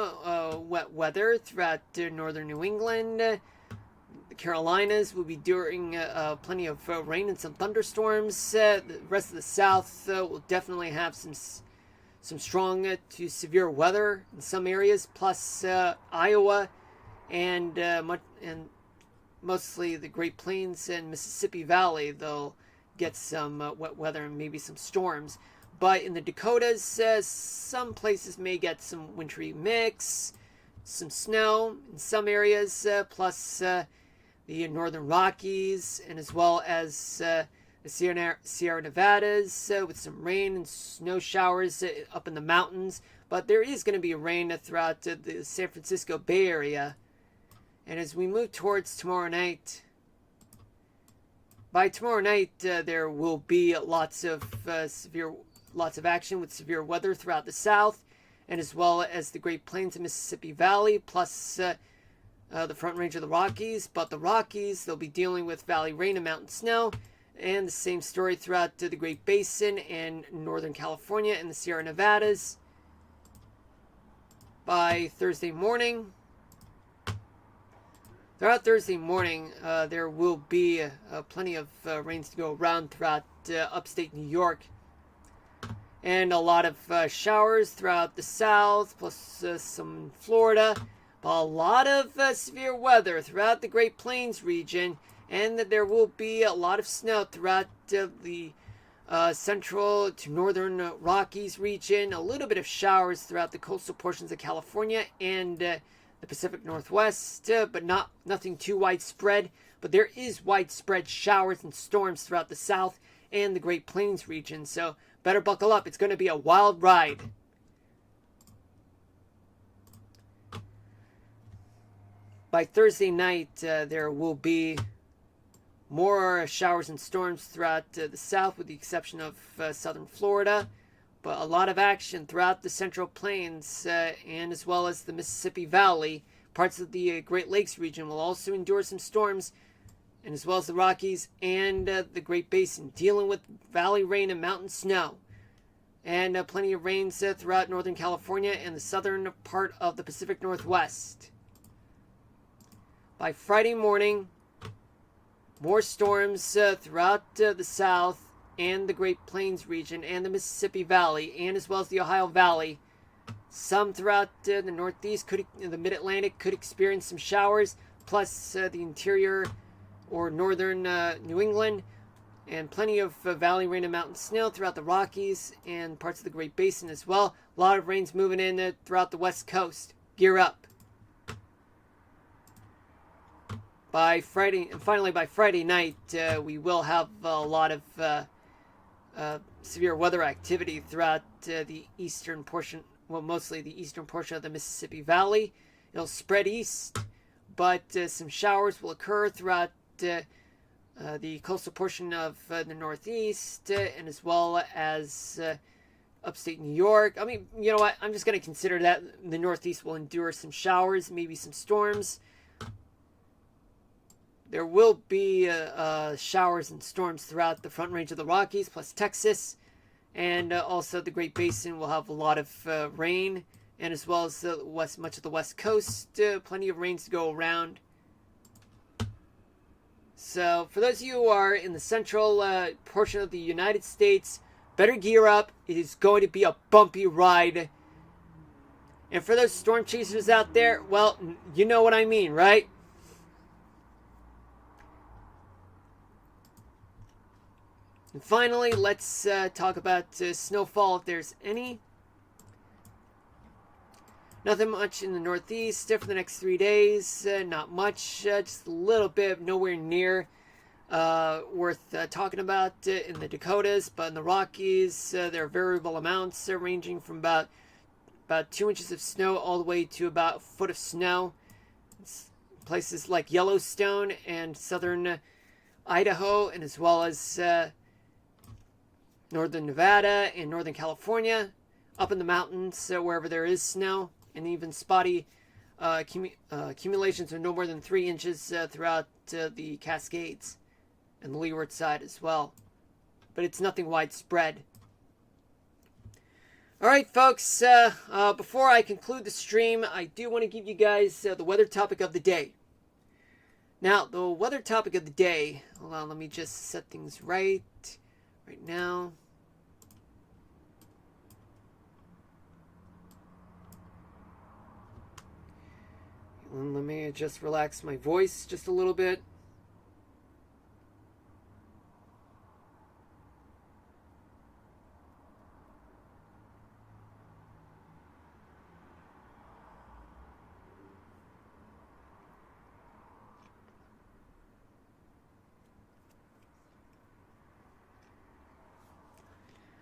wet weather throughout northern New England. The Carolinas will be during plenty of rain and some thunderstorms. The rest of the South will definitely have some strong to severe weather in some areas, plus Iowa and mostly the Great Plains and Mississippi Valley. They'll get some wet weather and maybe some storms. But in the Dakotas, some places may get some wintry mix, some snow in some areas, plus the northern Rockies, and as well as the Sierra Nevadas with some rain and snow showers up in the mountains. But there is going to be rain throughout the San Francisco Bay Area. And as we move towards tomorrow night, by tomorrow night there will be lots of action with severe weather throughout the South, and as well as the Great Plains and Mississippi Valley, plus the front range of the Rockies, but the Rockies, they'll be dealing with valley rain and mountain snow, and the same story throughout the Great Basin and Northern California and the Sierra Nevadas. By Thursday morning, throughout Thursday morning, there will be plenty of rains to go around throughout upstate New York, and a lot of showers throughout the south, plus some Florida. But a lot of severe weather throughout the Great Plains region, and that there will be a lot of snow throughout the central to northern Rockies region. A little bit of showers throughout the coastal portions of California and the Pacific Northwest, but nothing too widespread. But there is widespread showers and storms throughout the South and the Great Plains region. So better buckle up. It's going to be a wild ride. By Thursday night, there will be more showers and storms throughout the South, with the exception of southern Florida. But a lot of action throughout the Central Plains and as well as the Mississippi Valley. Parts of the Great Lakes region will also endure some storms, and as well as the Rockies and the Great Basin, dealing with valley rain and mountain snow. And plenty of rains throughout Northern California and the southern part of the Pacific Northwest. By Friday morning, more storms throughout the South and the Great Plains region and the Mississippi Valley, and as well as the Ohio Valley. Some throughout the Northeast, the Mid-Atlantic could experience some showers, plus the interior or northern New England, and plenty of valley rain and mountain snow throughout the Rockies and parts of the Great Basin as well. A lot of rains moving in throughout the West Coast. Gear up. By Friday, and finally by Friday night, we will have a lot of severe weather activity throughout the eastern portion, well, mostly the eastern portion of the Mississippi Valley. It'll spread east, but some showers will occur throughout the coastal portion of the Northeast, and as well as upstate New York. I mean, you know what? I'm just going to consider that the Northeast will endure some showers, maybe some storms. There will be showers and storms throughout the front range of the Rockies, plus Texas, and also the Great Basin will have a lot of rain, and as well as much of the West Coast, plenty of rains to go around. So, for those of you who are in the central portion of the United States, better gear up. It is going to be a bumpy ride. And for those storm chasers out there, well, you know what I mean, right? And finally, let's talk about snowfall, if there's any. Nothing much in the Northeast for the next 3 days. Not much, just a little bit, nowhere near worth talking about in the Dakotas. But in the Rockies, there are variable amounts ranging from about 2 inches of snow all the way to about a foot of snow. It's places like Yellowstone and southern Idaho, and as well as northern Nevada and northern California, up in the mountains wherever there is snow, and even spotty accumulations of no more than 3 inches throughout the Cascades and the leeward side as well. But it's nothing widespread. Alright folks, before I conclude the stream, I do want to give you guys the weather topic of the day. Now, the weather topic of the day, hold on, let me just set things right now. And let me just relax my voice just a little bit.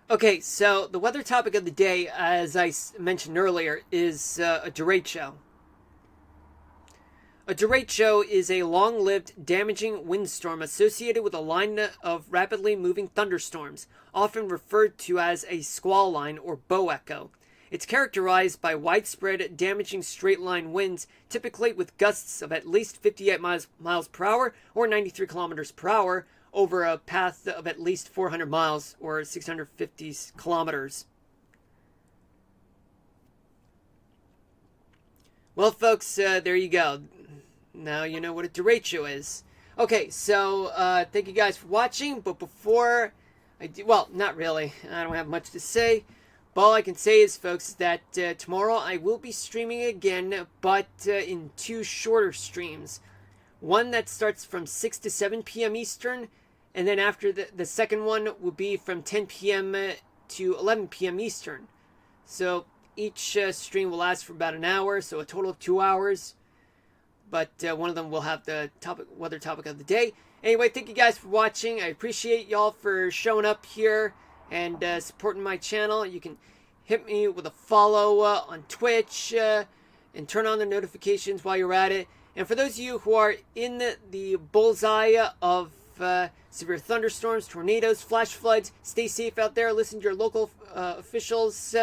Okay, so the weather topic of the day, as I mentioned earlier, is a derecho. A derecho is a long-lived, damaging windstorm associated with a line of rapidly moving thunderstorms, often referred to as a squall line or bow echo. It's characterized by widespread, damaging straight-line winds, typically with gusts of at least 58 miles per hour or 93 kilometers per hour over a path of at least 400 miles or 650 kilometers. Well, folks, there you go. Now you know what a derecho is. Okay, so thank you guys for watching, but before I do, well, not really. I don't have much to say. But all I can say is, folks, that tomorrow I will be streaming again, but in 2 shorter streams. One that starts from 6 to 7 p.m. Eastern, and then after the second one will be from 10 p.m. to 11 p.m. Eastern. So each stream will last for about an hour, so a total of 2 hours. But one of them will have the weather topic of the day. Anyway, thank you guys for watching. I appreciate y'all for showing up here and supporting my channel. You can hit me with a follow on Twitch and turn on the notifications while you're at it. And for those of you who are in the bullseye of severe thunderstorms, tornadoes, flash floods, stay safe out there. Listen to your local officials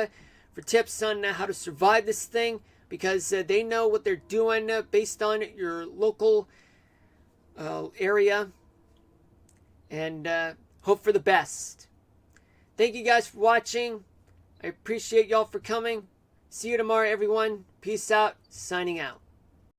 for tips on how to survive this thing, because they know what they're doing based on your local area, and hope for the best. Thank you guys for watching. I appreciate y'all for coming. See you tomorrow, everyone. Peace out. Signing out.